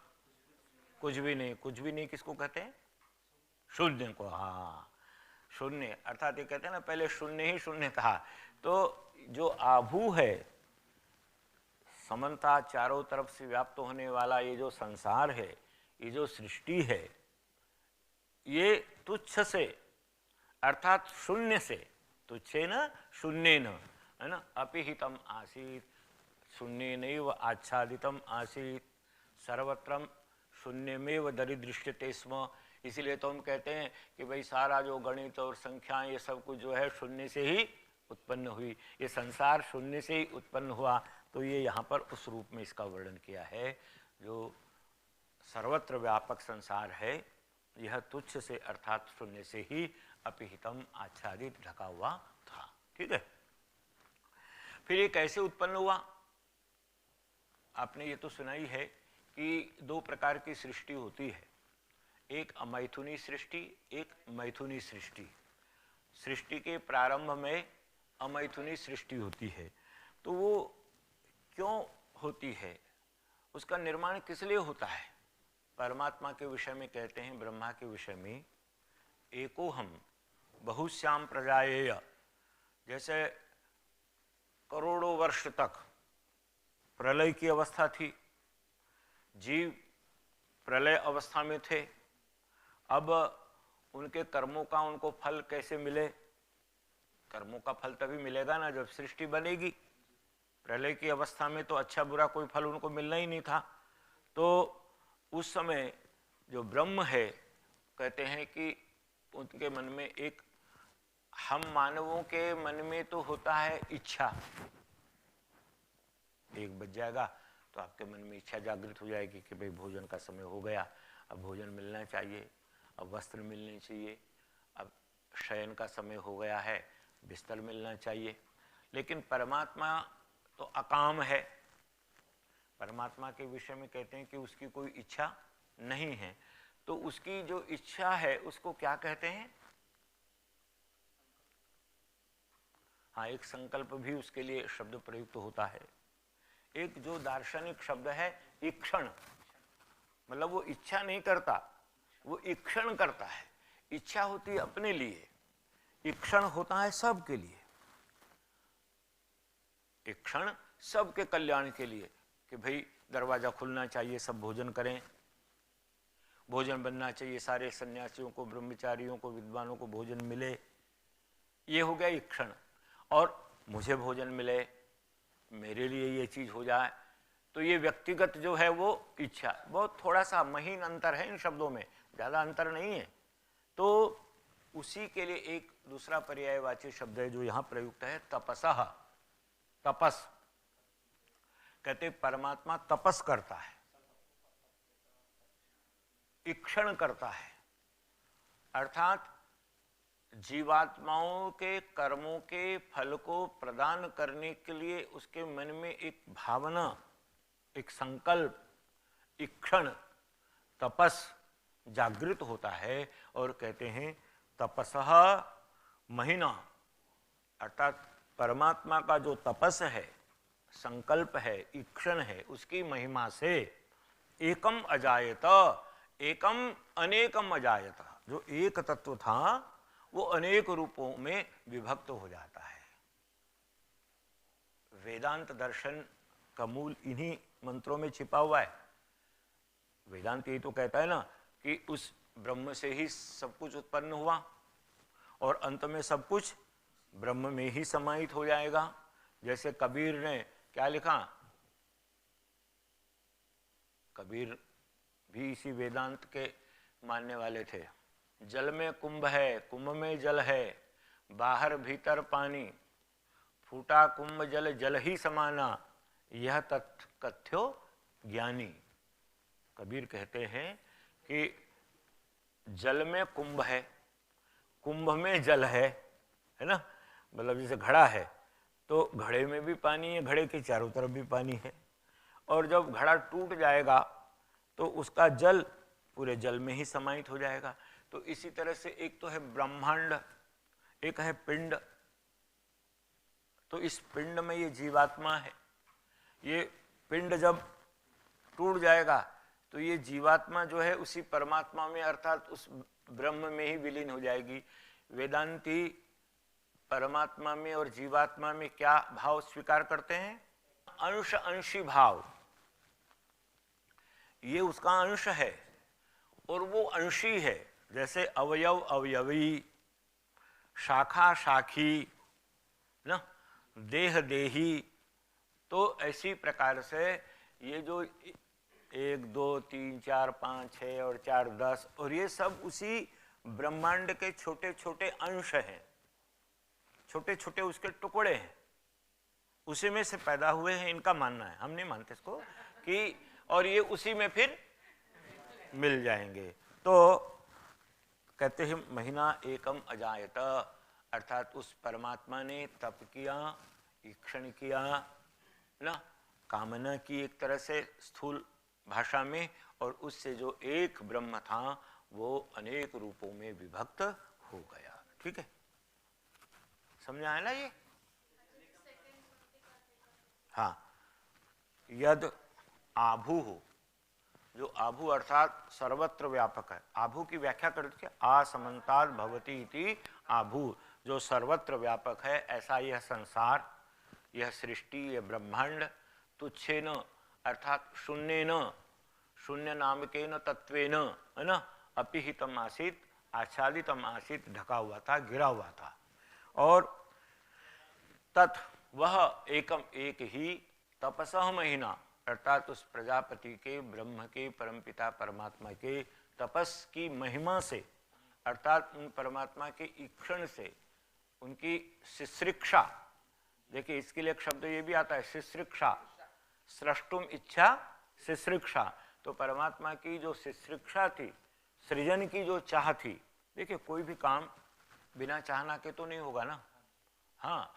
[SPEAKER 3] कुछ भी नहीं। कुछ भी नहीं किसको कहते हैं? शून्य को। हाँ, शून्य, अर्थात ये कहते हैं ना, पहले शून्य ही शून्य था। तो जो आभू है, समन्ता चारों तरफ से व्याप्त होने वाला ये जो संसार है, ये जो सृष्टि है, ये तुच्छ से अर्थात शून्य से, तुच्छे न शून्य न, है ना, अपिहितम आसीत, शून्य नैव आच्छादितम आसीत, सर्वत्रम शून्यमेव दरिदृश्यते स्म। इसीलिए तो हम कहते हैं कि भाई सारा जो गणित और संख्याएं ये सब कुछ जो है शून्य से ही उत्पन्न हुई, ये संसार शून्य से ही उत्पन्न हुआ। तो ये यहाँ पर उस रूप में इसका वर्णन किया है, जो सर्वत्र व्यापक संसार है, यह तुच्छ से अर्थात शून्य से ही अपिहितम आच्छादित ढका हुआ था। ठीक है। फिर ये कैसे उत्पन्न हुआ? आपने ये तो सुना ही है कि 2 प्रकार की सृष्टि होती है, एक अमैथुनी सृष्टि, एक मैथुनी सृष्टि। सृष्टि के प्रारंभ में अमैथुनी सृष्टि होती है। तो वो क्यों होती है? उसका निर्माण किस लिए होता है? परमात्मा के विषय में कहते हैं, ब्रह्मा के विषय में, एको हम बहुश्याम प्रजाएय। जैसे करोड़ों वर्ष तक प्रलय की अवस्था थी, जीव प्रलय अवस्था में थे। अब उनके कर्मों का उनको फल कैसे मिले? कर्मों का फल तभी मिलेगा ना जब सृष्टि बनेगी। प्रलय की अवस्था में तो अच्छा बुरा कोई फल उनको मिलना ही नहीं था। तो उस समय जो ब्रह्म है, कहते हैं कि उनके मन में एक, हम मानवों के मन में तो होता है इच्छा, एक बज जाएगा तो आपके मन में इच्छा जागृत हो जाएगी कि भाई भोजन का समय हो गया, अब भोजन मिलना चाहिए, अब वस्त्र मिलने चाहिए, अब शयन का समय हो गया है, बिस्तर मिलना चाहिए। लेकिन परमात्मा तो अकाम है। परमात्मा के विषय में कहते हैं कि उसकी कोई इच्छा नहीं है। तो उसकी जो इच्छा है उसको क्या कहते हैं? हाँ, एक संकल्प भी उसके लिए शब्द प्रयुक्त होता है। एक जो दार्शनिक शब्द है ईक्षण, मतलब वो इच्छा नहीं करता, वो ईक्षण करता है। इच्छा होती है अपने लिए, ईक्षण होता है सबके लिए। ईक्षण सबके कल्याण के लिए कि भाई दरवाजा खुलना चाहिए, सब भोजन करें, भोजन बनना चाहिए, सारे सन्यासियों को, ब्रह्मचारियों को, विद्वानों को भोजन मिले, ये हो गया ईक्षण। और मुझे भोजन मिले, मेरे लिए ये चीज हो जाए, तो ये व्यक्तिगत जो है वो इच्छा। बहुत थोड़ा सा महीन अंतर है इन शब्दों में, ज्यादा अंतर नहीं है। तो उसी के लिए एक दूसरा पर्यायवाची शब्द है जो यहां प्रयुक्त है, तपसः। तपस कहते परमात्मा तपस करता है, ईक्षण करता है, अर्थात जीवात्माओं के कर्मों के फल को प्रदान करने के लिए उसके मन में एक भावना, एक संकल्प, ईक्षण, तपस जागृत होता है। और कहते हैं तपसः महिना, अर्थात परमात्मा का जो तपस है, संकल्प है, ईक्षण है, उसकी महिमा से एकम अजायत, एकम अनेकम अजायत, जो एक तत्व था वो अनेक रूपों में विभक्त हो जाता है। वेदांत दर्शन का मूल इन्हीं मंत्रों में छिपा हुआ है। वेदांत ये तो कहता है ना कि उस ब्रह्म से ही सब कुछ उत्पन्न हुआ और अंत में सब कुछ ब्रह्म में ही समाहित हो जाएगा। जैसे कबीर ने क्या लिखा, कबीर भी इसी वेदांत के मानने वाले थे। जल में कुंभ है, कुंभ में जल है, बाहर भीतर पानी, फूटा कुंभ जल जल ही समाना, यह कथ्यो ज्ञानी। कबीर कहते हैं कि जल में कुंभ है, कुंभ में जल है ना, मतलब जैसे घड़ा है तो घड़े में भी पानी है, घड़े के चारों तरफ भी पानी है, और जब घड़ा टूट जाएगा तो उसका जल पूरे जल में ही समाहित हो जाएगा। तो इसी तरह से एक तो है ब्रह्मांड, एक है पिंड। तो इस पिंड में ये जीवात्मा है, ये पिंड जब टूट जाएगा तो ये जीवात्मा जो है उसी परमात्मा में अर्थात उस ब्रह्म में ही विलीन हो जाएगी। वेदांती परमात्मा में और जीवात्मा में क्या भाव स्वीकार करते हैं? अंश अंशी भाव। ये उसका अंश है और वो अंशी है। जैसे अवयव अवयवी, शाखा शाखी ना, देह देही। तो ऐसी प्रकार से ये जो 1 2 3 4 5 6 और 4 10 और ये सब उसी ब्रह्मांड के छोटे छोटे अंश हैं, छोटे छोटे उसके टुकड़े हैं, उसी में से पैदा हुए हैं, इनका मानना है। हम नहीं मानते इसको कि और ये उसी में फिर मिल जाएंगे। तो कहते हैं महीना एकम अजायत, अर्थात उस परमात्मा ने तप किया, ईक्षण किया ना, कामना की एक तरह से स्थूल भाषा में, और उससे जो एक ब्रह्म था वो अनेक रूपों में विभक्त हो गया। ठीक है, समझा है ना ये? हाँ, यद आभू हो, जो आभू अर्थात सर्वत्र व्यापक है। आभू की व्याख्या करते हैं आसमन्तात् भवति इति आभू, जो सर्वत्र व्यापक है। ऐसा यह संसार, यह सृष्टि, यह ब्रह्मांड तुच्छेन अर्थात शून्येन, शून्य नामकेन तत्वेन, है ना, अपिहितम आसीत, आच्छादितम आसीत, ढका हुआ था, घिरा हुआ था। और तत् वह एकम एक ही तपसः महीना अर्थात उस प्रजापति के, ब्रह्म के, परमपिता परमात्मा के तपस की महिमा से अर्थात उन परमात्मा के ईक्षण से, उनकी शिश्रिक्षा, देखिए इसके लिए एक शब्द ये भी आता है शिश्रिक्षा, स्रष्टुम इच्छा शिश्रिक्षा, तो परमात्मा की जो शिश्रिक्षा थी, सृजन की जो चाह थी, देखिए कोई भी काम बिना चाहना के तो नहीं होगा ना। हाँ,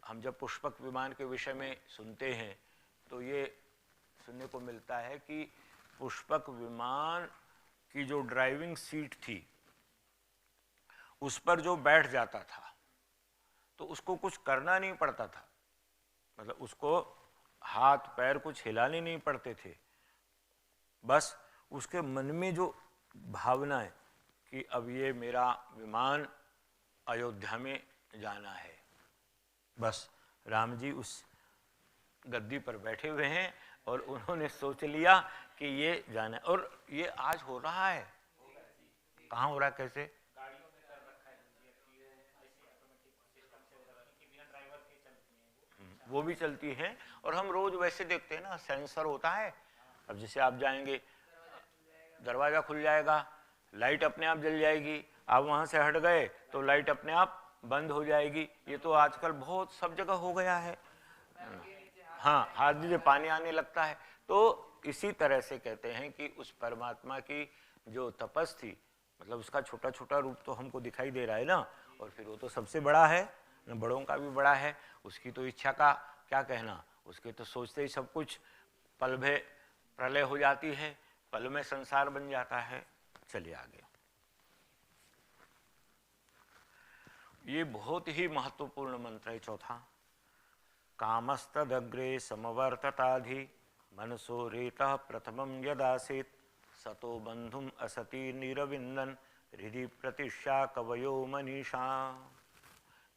[SPEAKER 3] हम जब पुष्पक विमान के विषय में सुनते हैं तो ये सुनने को मिलता है कि पुष्पक विमान की जो ड्राइविंग सीट थी उस पर जो बैठ जाता था तो उसको कुछ करना नहीं पड़ता था, मतलब उसको हाथ पैर कुछ हिलाने नहीं पड़ते थे, बस उसके मन में जो भावना है कि अब ये मेरा विमान अयोध्या में जाना है, बस राम जी उस गद्दी पर बैठे हुए हैं और उन्होंने सोच लिया कि ये जाना है। और ये आज हो रहा है, कहाँ हो रहा है, कैसे?
[SPEAKER 4] गाड़ियों में कर रखा है, ऐसे ऑटोमेटिक सिस्टम से होगा कि बिना ड्राइवर के चलती हैं
[SPEAKER 3] वो भी चलती हैं। और हम रोज वैसे देखते हैं ना, सेंसर होता है। अब जैसे आप जाएंगे, दरवाजा खुल जाएगा, लाइट अपने आप जल जाएगी, आप वहां से हट गए तो लाइट अपने आप बंद हो जाएगी। ये तो आजकल बहुत सब जगह हो गया है। हाँ, हाथ दीजिए पानी आने लगता है। तो इसी तरह से कहते हैं कि उस परमात्मा की जो तपस थी, मतलब उसका छोटा छोटा रूप तो हमको दिखाई दे रहा है ना, और फिर वो तो सबसे बड़ा है, बड़ों का भी बड़ा है। उसकी तो इच्छा का क्या कहना, उसके तो सोचते ही सब कुछ पल में प्रलय हो जाती है, पल में संसार बन जाता है। चलिए आगे, ये बहुत ही महत्वपूर्ण मंत्र है चौथा। कामस्तदग्रे समवर्तताधि मनसो रेतः प्रथमं यदासीत् सतो बंधुम असति निरविंदन हृदि प्रतिष्ठा कवयो मनीषा।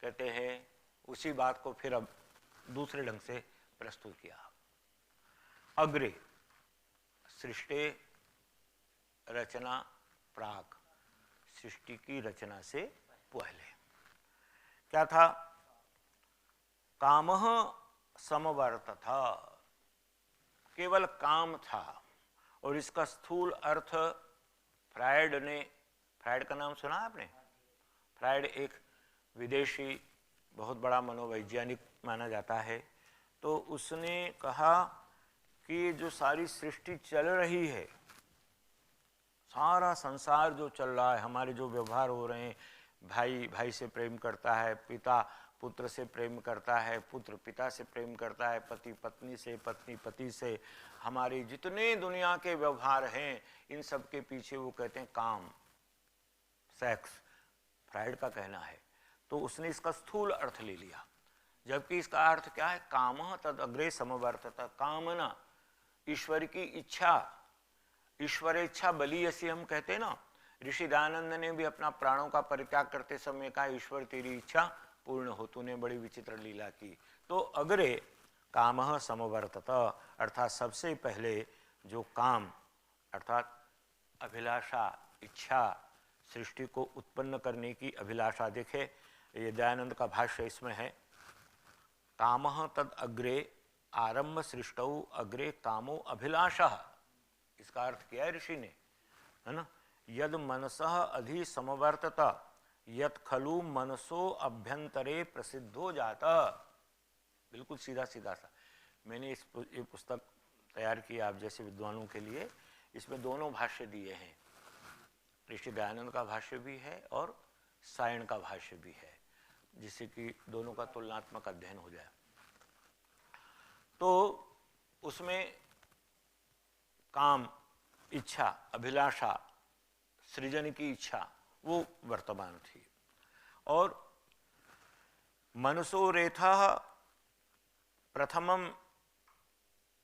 [SPEAKER 3] कहते हैं उसी बात को फिर अब दूसरे ढंग से प्रस्तुत किया। अग्रे सृष्टि रचना प्राक, सृष्टि की रचना से पहले क्या था? कामः समवर्तता, केवल काम था। और इसका स्थूल अर्थ फ्रायड ने, फ्रायड का नाम सुना आपने? फ्रायड एक विदेशी बहुत बड़ा मनोवैज्ञानिक माना जाता है। तो उसने कहा कि जो सारी सृष्टि चल रही है, सारा संसार जो चल रहा है, हमारे जो व्यवहार हो रहे हैं, भाई भाई से प्रेम करता है, पिता पुत्र से प्रेम करता है, पुत्र पिता से प्रेम करता है, पति पत्नी से, पत्नी पति से, हमारे जितने दुनिया के व्यवहार हैं इन सब के पीछे वो कहते हैं काम, सेक्स, फ्रायड का कहना है। तो उसने इसका स्थूल अर्थ ले लिया, जबकि इसका अर्थ क्या है? कामः तद अग्रे समवर्तता, कामना, ईश्वर की इच्छा, ईश्वरेच्छा बलीयसी हम कहते हैं ना। ऋषि दयानंद ने भी अपना प्राणों का परित्याग करते समय कहा, ईश्वर तेरी इच्छा पूर्ण हो, तूने बड़ी विचित्र लीला की। तो अग्रे कामः समवर्तता, अर्थात सबसे पहले जो काम अर्थात अभिलाषा, इच्छा, सृष्टि को उत्पन्न करने की अभिलाषा। देखे ये दयानंद का भाष्य इसमें है, कामः तद अग्रे आरंभ सृष्टौ अग्रे कामो अभिलाषः। इसका अर्थ किया है ऋषि ने, है ना। यद मनसः अधि समवर्तत यत खलु मनसो अभ्यंतरे प्रसिद्धो जाता। बिल्कुल सीधा सीधा सा। मैंने इस पुस्तक तैयार की आप जैसे विद्वानों के लिए, इसमें दोनों भाष्य दिए हैं, ऋषि दयानंद का भाष्य भी है और सायण का भाष्य भी है, जिससे कि दोनों का तुलनात्मक अध्ययन हो जाए। तो उसमें काम, इच्छा, अभिलाषा, सृजन की इच्छा वो वर्तमान थी। और मनसो रेथा प्रथमम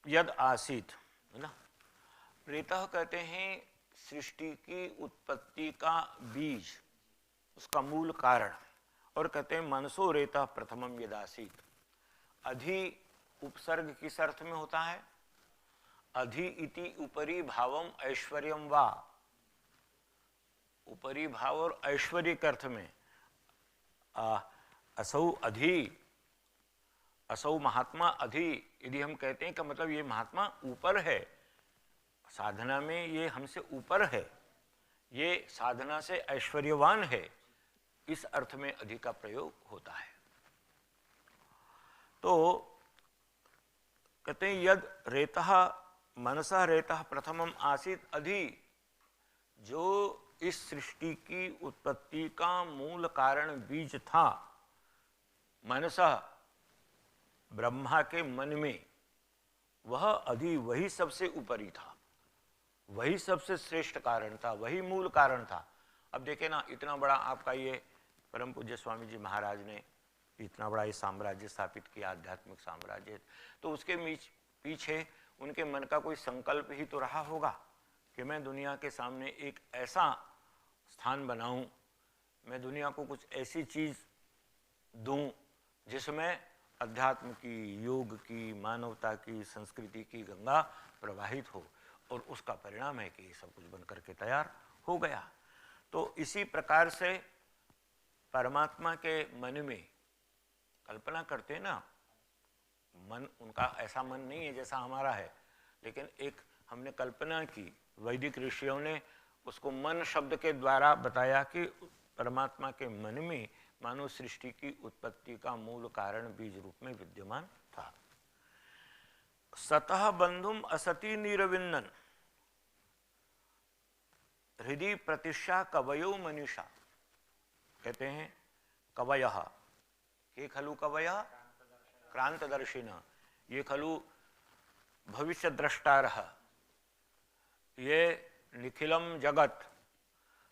[SPEAKER 3] यद आसीत, है ना। रेतः कहते हैं सृष्टि की उत्पत्ति का बीज, उसका मूल कारण। और कहते हैं मनसो रेतः प्रथमम यद आसीत, अधि उपसर्ग किस अर्थ में होता है? अधि इति उपरि भावम ऐश्वर्यम वा, उपरि भाव और ऐश्वर्य के अर्थ में असौ अधि, असौ महात्मा अधि यदि हम कहते हैं कि मतलब ये महात्मा ऊपर है, साधना में ये हमसे ऊपर है, ये साधना से ऐश्वर्यवान है, इस अर्थ में अधि का प्रयोग होता है। तो कहते हैं यद रेतः मनसः रेतः प्रथमम आसीत अधि, जो इस सृष्टि की उत्पत्ति का मूल कारण बीज था, मनसः ब्रह्मा के मन में, वह अधि वही सबसे ऊपरी था, वही सबसे श्रेष्ठ कारण था, वही मूल कारण था। अब देखें ना, इतना बड़ा आपका ये परम पूज्य स्वामी जी महाराज ने इतना बड़ा ये साम्राज्य स्थापित किया, आध्यात्मिक साम्राज्य, तो उसके पीछे उनके मन का कोई संकल्प ही तो रहा होगा कि मैं दुनिया के सामने एक ऐसा स्थान बनाऊं, मैं दुनिया को कुछ ऐसी चीज दूं जिसमें अध्यात्म की, योग की, मानवता की, संस्कृति की गंगा प्रवाहित हो, और उसका परिणाम है कि ये सब कुछ बन करके तैयार हो गया। तो इसी प्रकार से परमात्मा के मन में कल्पना करते हैं ना, मन उनका ऐसा मन नहीं है जैसा हमारा है, लेकिन एक हमने कल्पना की, वैदिक ऋषियों ने उसको मन शब्द के द्वारा बताया कि परमात्मा के मन में मानव सृष्टि की उत्पत्ति का मूल कारण बीज रूप में विद्यमान था। सतः बंधुम असति निरविन्दन हृदय प्रतिष्ठा कवयो मनीषा, कहते हैं कवयः के खलु कवयः क्रांतदर्शिन, ये खलु भविष्य द्रष्टारः, ये निखिलम जगत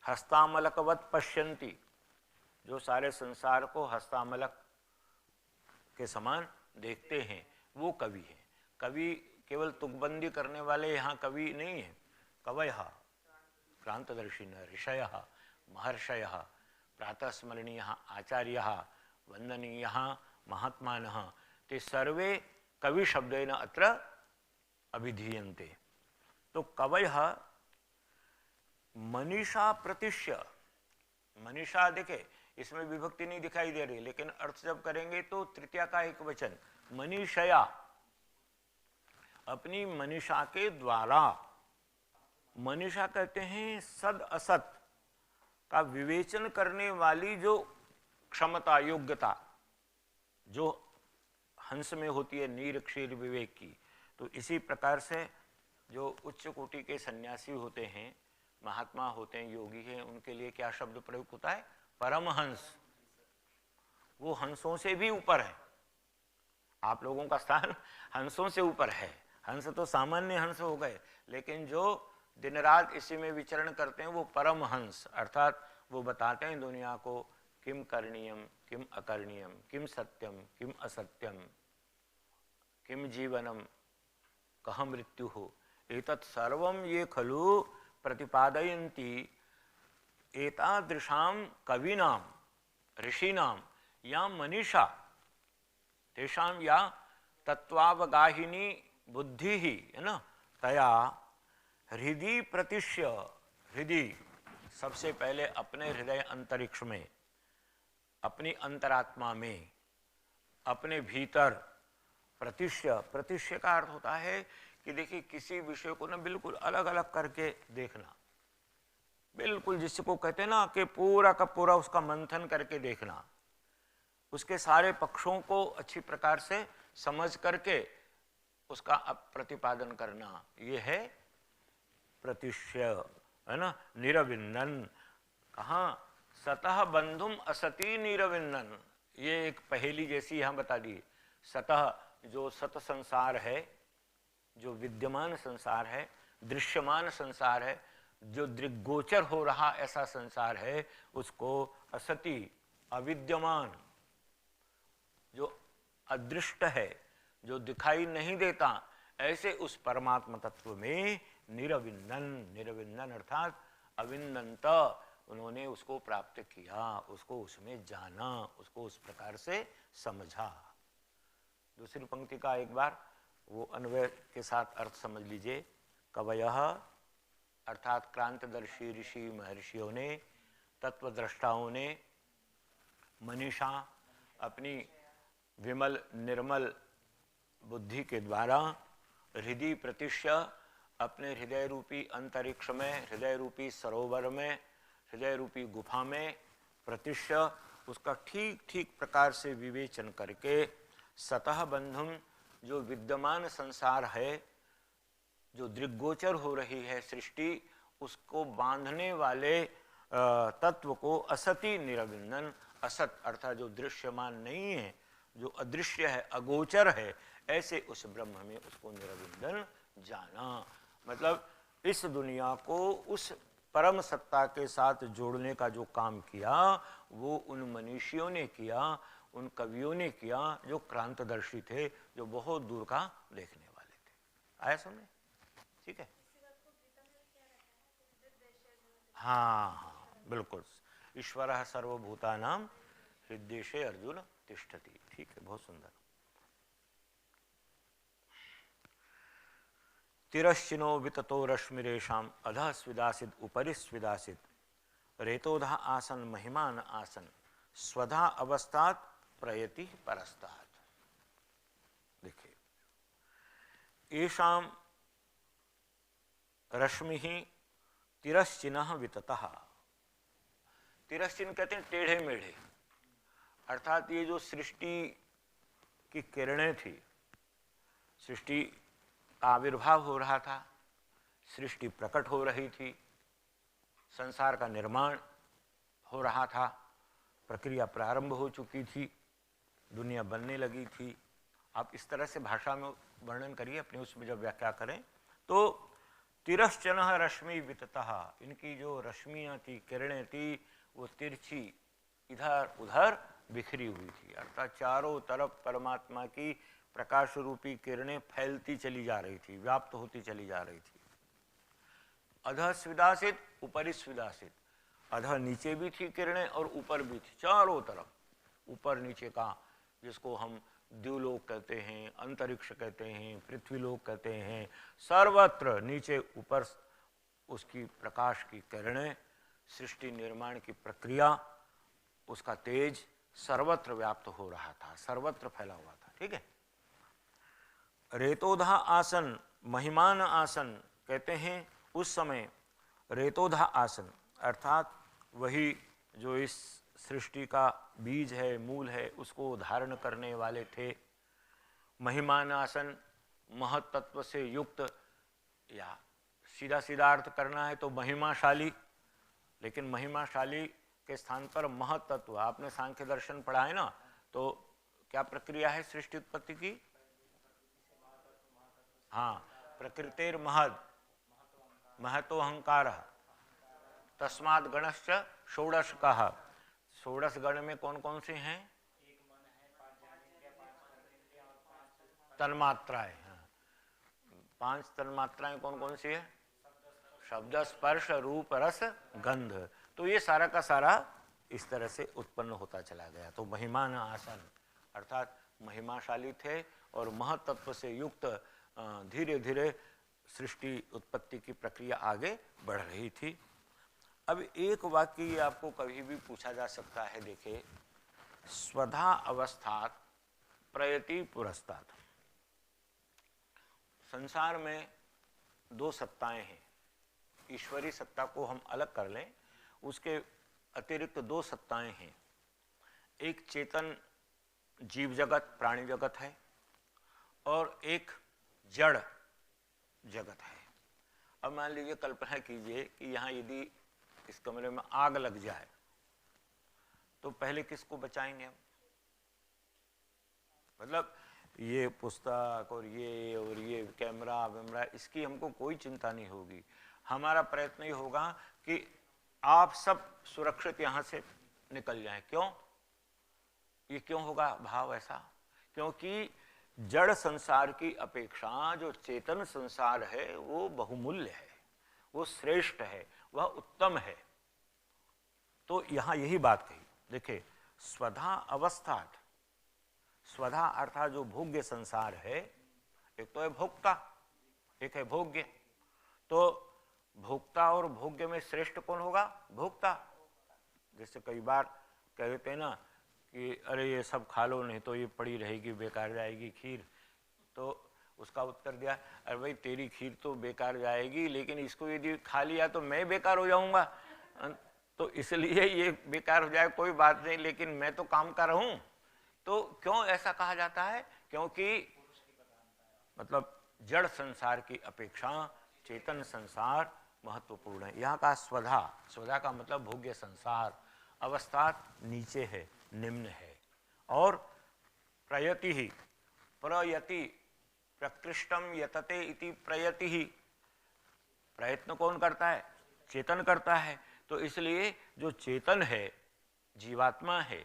[SPEAKER 3] हस्तामलकवत पश्यन्ति, जो सारे संसार को हस्तामलक के समान देखते हैं, वो कवि है। कवि केवल तुकबंदी करने वाले यहाँ कवि नहीं है। कवयः क्रांतदर्शिन ऋषयः महर्षयः प्रातः स्मरणीयः आचार्यः वंदनीयः महात्मानः, ते सर्वे कवि शब्देन अत्र अभिधीयन्ते। तो कवयः मनीषा प्रतिष्य, मनीषा देखे इसमें विभक्ति नहीं दिखाई दे रही, लेकिन अर्थ जब करेंगे तो तृतीया का एक वचन मनीषया, अपनी मनीषा के द्वारा। मनीषा कहते हैं सद असत का विवेचन करने वाली जो क्षमता, योग्यता जो हंस में होती है, नीर क्षीर विवेक की। तो इसी प्रकार से जो उच्च कोटि के सन्यासी होते हैं, महात्मा होते हैं, योगी हैं, उनके लिए क्या शब्द प्रयोग होता है? परमहंस। वो हंसों से भी ऊपर है। आप लोगों का स्थान हंसों से ऊपर है। हंस तो सामान्य हंस हो गए, लेकिन जो दिन रात इसी में विचरण करते हैं वो परमहंस, अर्थात वो बताते हैं दुनिया को किम करणीयम किम अकरणीयम, किम सत्यम किम असत्यम, किम जीवनम कह मृत्यु हो, एतत् सर्वम ये खलु प्रतिपादयन्ति एतादृशाम कविनाम ऋषीनाम या मनीषा तेषाम या तत्वावगाहिनी बुद्धि ही, है ना, तया हृदय प्रतिष्य, हृदय सबसे पहले अपने हृदय अंतरिक्ष में, अपनी अंतरात्मा में, अपने भीतर प्रतिष्य, प्रतिष्य का अर्थ होता है कि देखिए किसी विषय को ना बिल्कुल अलग अलग करके देखना, बिल्कुल जिसको कहते हैं ना कि पूरा का पूरा उसका मंथन करके देखना, उसके सारे पक्षों को अच्छी प्रकार से समझ करके उसका प्रतिपादन करना, ये है प्रतिष्य, है ना। निरविन्दन, कहाँ? सतः बंधुम असति निरविन्दन, ये एक पहेली जैसी यहाँ बता दी। सतः जो सत संसार है, जो विद्यमान संसार है, दृश्यमान संसार है, जो दृग्गोचर हो रहा ऐसा संसार है, उसको असति, अविद्यमान, जो अदृष्ट है, जो दिखाई नहीं देता, ऐसे उस परमात्मा तत्व में निरविन्दन, निरविन्दन अर्थात अविन्दन्त, उन्होंने उसको प्राप्त किया, उसको उसमें जाना, उसको उस प्रकार से समझा। दूसरी पंक्ति का एक बार वो अन्वय के साथ अर्थ समझ लीजिए। कवयः अर्थात क्रांतदर्शी ऋषि महर्षियों ने, तत्वद्रष्टाओं ने, मनीषा अपनी विमल निर्मल बुद्धि के द्वारा, हृदय प्रतिष्य अपने हृदय रूपी अंतरिक्ष में, हृदय रूपी सरोवर में, हृदय रूपी गुफा में प्रतिष्य उसका ठीक ठीक प्रकार से विवेचन करके सतह बंधुम जो विद्यमान संसार है, जो दृग्गोचर हो रही है सृष्टि, उसको बांधने वाले तत्व को असति निरविंदन, असत अर्थात जो दृश्यमान नहीं है, जो अदृश्य है, अगोचर है, ऐसे उस ब्रह्म में उसको निरविंदन जाना। मतलब इस दुनिया को उस परम सत्ता के साथ जोड़ने का जो काम किया वो उन मनीषियों ने किया, उन कवियों ने किया जो क्रांतदर्शी थे, जो बहुत दूर का देखने वाले थे। आया समझे? ठीक है, हाँ हाँ बिल्कुल। ईश्वरः सर्वभूतानां हृद्देशे अर्जुन तिष्ठति। ठीक है, बहुत सुंदर। तिरश्चिनो विततो रश्मिरेषाम अधः स्विदासिद उपरि स्विदासिद रेतोधा आसन महिमान आसन स्वधा अवस्थात प्रयति परस्तात्। देखिए, येषाम रश्मि तिरश्चिनः विततः। तिरश्चिन कहते हैं टेढ़े मेढ़े, अर्थात ये जो सृष्टि की किरणें थी, सृष्टि का आविर्भाव हो रहा था, सृष्टि प्रकट हो रही थी, संसार का निर्माण हो रहा था, प्रक्रिया प्रारंभ हो चुकी थी, दुनिया बनने लगी थी। आप इस तरह से भाषा में वर्णन करिए, अपने उसमें जब व्याख्या करें तो तिरश्चनः रश्मि विततः, इनकी जो रश्मियाँ थी, किरणें थी, वो तिरछी इधर उधर बिखरी हुई थी, अर्थात चारों तरफ परमात्मा की प्रकाश रूपी किरणें फैलती चली जा रही थी, व्याप्त होती चली जा रही थी। अधः स्विदासित ऊपरी स्विदासित, अधः नीचे भी थी किरणें और ऊपर भी थी, चारों तरफ, ऊपर नीचे का, जिसको हम द्युलोक कहते हैं, अंतरिक्ष कहते हैं, पृथ्वीलोक कहते हैं, सर्वत्र नीचे ऊपर उसकी प्रकाश की किरणें, सृष्टि निर्माण की प्रक्रिया, उसका तेज सर्वत्र व्याप्त हो रहा था, सर्वत्र फैला हुआ था। ठीक है। रेतोधा आसन महिमान आसन कहते हैं, उस समय रेतोधा आसन अर्थात वही जो इस सृष्टि का बीज है, मूल है, उसको धारण करने वाले थे। महिमान आसन महत तत्व से युक्त, या सीधा सीधा अर्थ करना है तो महिमाशाली, लेकिन महिमाशाली के स्थान पर महत तत्व, आपने सांख्य दर्शन पढ़ा है ना, तो क्या प्रक्रिया है सृष्टि उत्पत्ति की? हाँ, प्रकृतिर महद महतो अहंकार तस्माद गणश्च षोडश कहा। षोडश गण में कौन कौन से हैं? तन्मात्राएं। हाँ, 5 तन्मात्राएं कौन कौन सी है? शब्द, स्पर्श, रूप, रस, गंध। तो ये सारा का सारा इस तरह से उत्पन्न होता चला गया। तो महिमान आसन अर्थात महिमाशाली थे और महत्त्व से युक्त धीरे धीरे सृष्टि उत्पत्ति की प्रक्रिया आगे बढ़ रही थी। अब एक वाक्य ये आपको कभी भी पूछा जा सकता है, देखिए, स्वधा अवस्थात प्रयति पुरस्तात्। संसार में 2 सत्ताएं हैं, ईश्वरी सत्ता को हम अलग कर लें, उसके अतिरिक्त 2 सत्ताएं हैं। एक चेतन जीव जगत, प्राणी जगत है, और एक जड़ जगत है। अब मान लीजिए, कल्पना कीजिए कि यहाँ यदि इस कमरे में आग लग जाए तो पहले किसको बचाएंगे हम? मतलब ये पुस्तक और ये कैमरा वैमरा, इसकी हमको कोई चिंता नहीं होगी। हमारा प्रयत्न ये होगा कि आप सब सुरक्षित यहाँ से निकल जाएं। क्यों? ये क्यों होगा भाव ऐसा? क्योंकि जड़ संसार की अपेक्षा जो चेतन संसार है वो बहुमूल्य है, वो श्रेष्ठ है, वह उत्तम है। तो यहाँ यही बात कही। देखिए, स्वधा अवस्थात, स्वधा अर्थात जो भोग्य संसार है, एक तो है भोक्ता, एक है भोग्य। तो भोक्ता और भोग्य में श्रेष्ठ कौन होगा? भोक्ता। जैसे कई बार कह देते हैं ना कि अरे ये सब खा लो, नहीं तो ये पड़ी रहेगी, बेकार जाएगी खीर। तो उसका उत्तर दिया, अरे भाई तेरी खीर तो बेकार जाएगी, लेकिन इसको यदि खा लिया तो मैं बेकार हो जाऊंगा, तो इसलिए ये बेकार हो जाए कोई बात नहीं, लेकिन मैं तो काम कर रहा हूं। तो क्यों ऐसा कहा जाता है? क्योंकि मतलब जड़ संसार की अपेक्षा चेतन संसार महत्वपूर्ण है। यहाँ का स्वधा, स्वधा का मतलब भोग्य संसार, अवस्था नीचे है, निम्न है। और प्रयति ही, प्रयति प्रकृष्टम यतते इति प्रयति ही, प्रयत्न कौन करता है? चेतन करता है। तो इसलिए जो चेतन है, जीवात्मा है,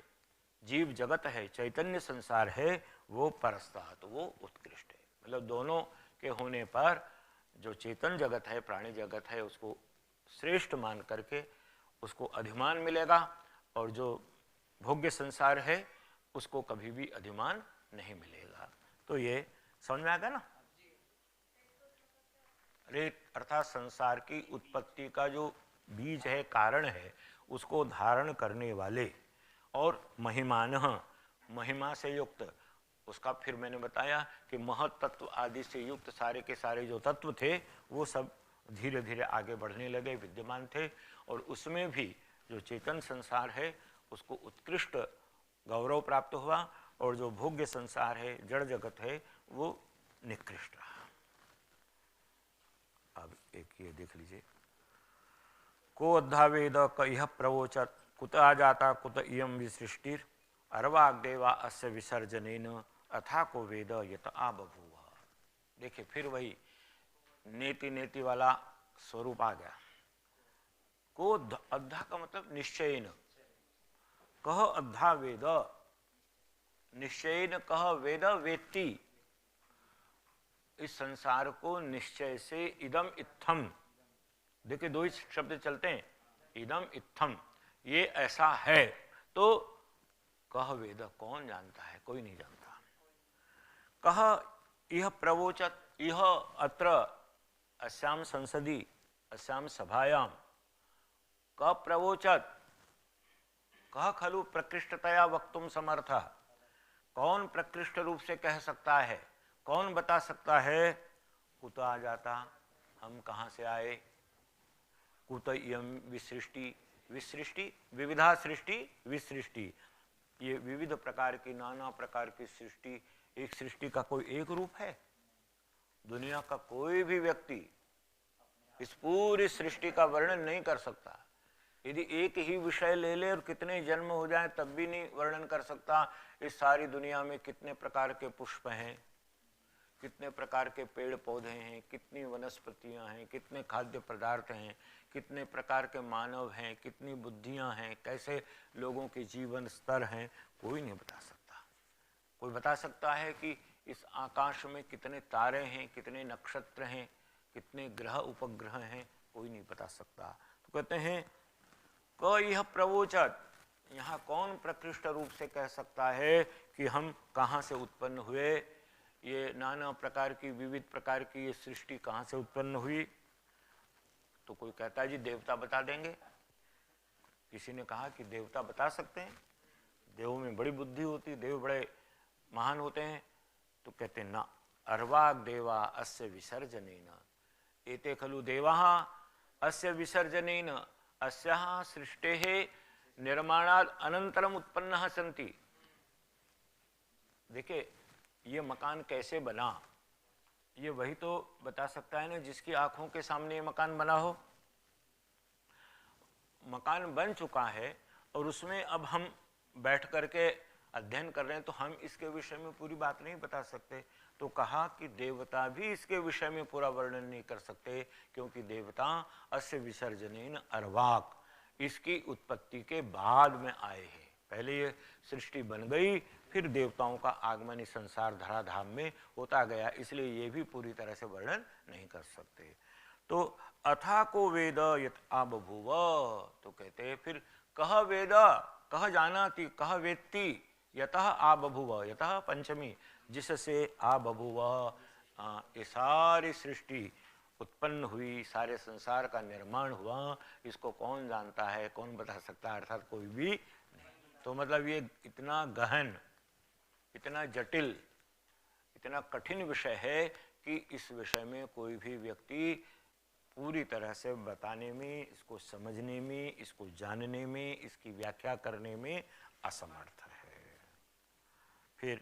[SPEAKER 3] जीव जगत है, चैतन्य संसार है, वो परस्तात्, वो उत्कृष्ट है। मतलब दोनों के होने पर जो चेतन जगत है, प्राणी जगत है, उसको श्रेष्ठ मान करके उसको अधिमान मिलेगा, और जो भोग्य संसार है उसको कभी भी अधिमान नहीं मिलेगा। तो ये समझ में आ गया ना? रेत अर्थात संसार की उत्पत्ति का जो बीज है, कारण है, उसको धारण करने वाले, और महिमानः, महिमा से युक्त, उसका फिर मैंने बताया कि महत् तत्व आदि से युक्त सारे के सारे जो तत्व थे वो सब धीरे धीरे आगे बढ़ने लगे, विद्यमान थे। और उसमें भी जो चेतन संसार है उसको उत्कृष्ट गौरव प्राप्त हुआ, और जो भोग्य संसार है, जड़ जगत है, वो निकृष्ट रहा। अब एक ये देख लीजिए, को अद्धा वेद क इह प्रवोचत कुत आ जाता कुत इयम विसृष्टिर अर्वाग्देवा अस्य विसर्जनेन अथा को वेद यत आ बभूव। देखिए फिर वही नेति नेति वाला स्वरूप आ गया। को अद्धा का मतलब निश्चयेन, कह अद्धा वेद, निश्चयेन कह वेद वेत्ति। इस संसार को निश्चय से इदम इत्थम, देखिए दो ही शब्द चलते हैं, इदम इत्थम, ये ऐसा है। तो कह वेद, कौन जानता है? कोई नहीं जानता। कह यह प्रवोचत, यह अत्र अस्याम संसदि अस्याम सभायाम, क प्रवोचत, कह खलु प्रकृष्टतया वक्तुम समर्थ। कौन प्रकृष्ट रूप से कह सकता है? कौन बता सकता है? कुत आ जाता, हम कहाँ से आए? कुत इयम विसृष्टि, विसृष्टि विविधा सृष्टि, विसृष्टि, ये विविध प्रकार की, नाना प्रकार की सृष्टि। एक सृष्टि का कोई एक रूप है? दुनिया का कोई भी व्यक्ति इस पूरी सृष्टि का वर्णन नहीं कर सकता। यदि एक ही विषय ले ले और कितने जन्म हो जाए तब भी नहीं वर्णन कर सकता। इस सारी दुनिया में कितने प्रकार के पुष्प हैं, कितने प्रकार के पेड़ पौधे हैं, कितनी वनस्पतियां हैं, कितने खाद्य पदार्थ हैं, कितने प्रकार के मानव हैं, कितनी बुद्धियां हैं, कैसे लोगों के जीवन स्तर हैं, कोई नहीं बता सकता। कोई बता सकता है कि इस आकाश में कितने तारे हैं, कितने नक्षत्र हैं, कितने ग्रह उपग्रह हैं? कोई नहीं बता सकता। तो कहते हैं क यह प्रवोचत, यहाँ कौन प्रकृष्ट रूप से कह सकता है कि हम कहाँ से उत्पन्न हुए, ये नाना प्रकार की, विविध प्रकार की ये सृष्टि कहाँ से उत्पन्न हुई? तो कोई कहता है जी देवता बता देंगे। किसी ने कहा कि देवता बता सकते हैं, देवों में बड़ी बुद्धि होती, देव बड़े महान होते हैं। तो कहते हैं ना, अर्वाग देवा अस्य विसर्जनेन, एते खलु देवाः अस्य विसर्जनेन अस्याः सृष्टेः निर्माणात् अनंतरम उत्पन्नः सन्ति। देखिए ये मकान कैसे बना, ये वही तो बता सकता है ना जिसकी आंखों के सामने ये मकान बना हो। मकान बन चुका है और उसमें अब हम बैठ करके अध्ययन कर रहे हैं, तो हम इसके विषय में पूरी बात नहीं बता सकते। तो कहा कि देवता भी इसके विषय में पूरा वर्णन नहीं कर सकते, क्योंकि देवता अस्य विसर्जनेन अर्वाक, इसकी उत्पत्ति के बाद में आए हैं। पहले ये सृष्टि बन गई, फिर देवताओं का आगमन इस संसार धराधाम में होता गया, इसलिए ये भी पूरी तरह से वर्णन नहीं कर सकते। तो अथा को वेद यत आ बभूव, तो कहते हैं फिर कह वेद, कह जानाति, कह वेत्ति, यतः आ बभुव, यतः पंचमी, जिससे आ बभुव, ये सारी सृष्टि उत्पन्न हुई, सारे संसार का निर्माण हुआ, इसको कौन जानता है, कौन बता सकता है, अर्थात कोई भी नहीं। तो मतलब ये इतना गहन, इतना जटिल, इतना कठिन विषय है कि इस विषय में कोई भी व्यक्ति पूरी तरह से बताने में, इसको समझने में, इसको जानने में, इसकी व्याख्या करने में असमर्थ है। फिर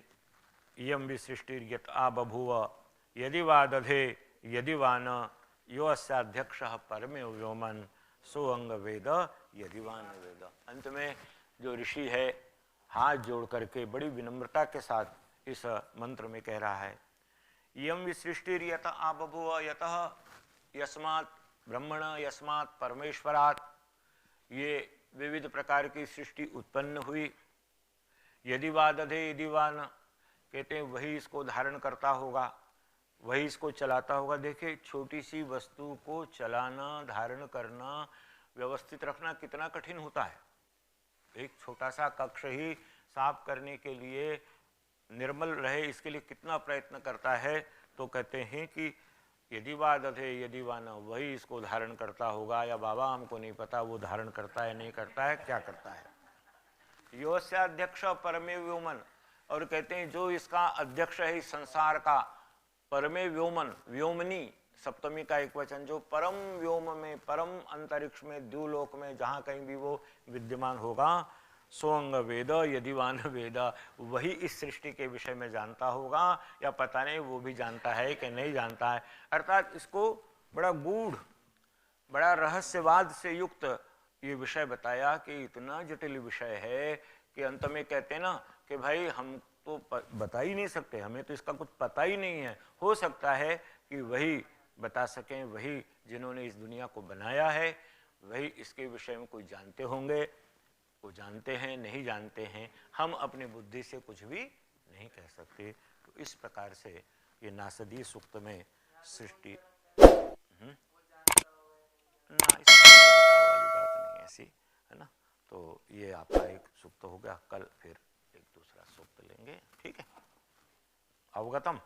[SPEAKER 3] इयं भी सृष्टिर्यत आ बभूव यदि वा दधे यदि वा न यो अस्याध्यक्षः परमे व्योमन सो अंग वेद यदि वा न वेद। अंत में जो ऋषि है हाथ जोड़ करके बड़ी विनम्रता के साथ इस मंत्र में कह रहा है, इयं विसृष्टिर्यत आ बभूव यतः यस्मात् ब्रह्मण यस्मात् परमेश्वरात्, ये विविध प्रकार की सृष्टि उत्पन्न हुई। यदि वा दधे यदि वा न, कहते हैं वही इसको धारण करता होगा, वही इसको चलाता होगा। देखिए छोटी सी वस्तु को चलाना, धारण करना, व्यवस्थित रखना कितना कठिन होता है। एक छोटा सा कक्ष ही साफ करने के लिए, निर्मल रहे इसके लिए कितना प्रयत्न करता है। तो कहते हैं कि यदि वा दधे यदि वा न, वही इसको धारण करता होगा, या बाबा हमको नहीं पता वो धारण करता है नहीं करता है, क्या करता है। योस्याध्यक्ष परमे व्योमन, और कहते हैं जो इसका अध्यक्ष है इस संसार का, परमे व्योमन, व्योमनी सप्तमी का एक वचन, जो परम व्योम में, परम अंतरिक्ष में, द्युलोक में, जहाँ कहीं भी वो विद्यमान होगा, सोंग वेद यदि वान वेद, वही इस सृष्टि के विषय में जानता होगा, या पता नहीं वो भी जानता है कि नहीं जानता है। अर्थात इसको बड़ा गूढ़, बड़ा रहस्यवाद से युक्त ये विषय बताया कि इतना जटिल विषय है कि अंत में कहते हैं ना कि भाई हम तो बता ही नहीं सकते, हमें तो इसका कुछ पता ही नहीं है। हो सकता है कि वही बता सकें, वही जिन्होंने इस दुनिया को बनाया है, वही इसके विषय में कुछ जानते होंगे। वो जानते हैं नहीं जानते हैं, हम अपनी बुद्धि से कुछ भी नहीं कह सकते। तो इस प्रकार से ये नासदीय सूक्त में सृष्टि ना, इस वाली बात नहीं ऐसी है ना। तो ये आपका एक सूक्त हो गया, कल फिर एक दूसरा सूक्त लेंगे, ठीक है। अवगतम।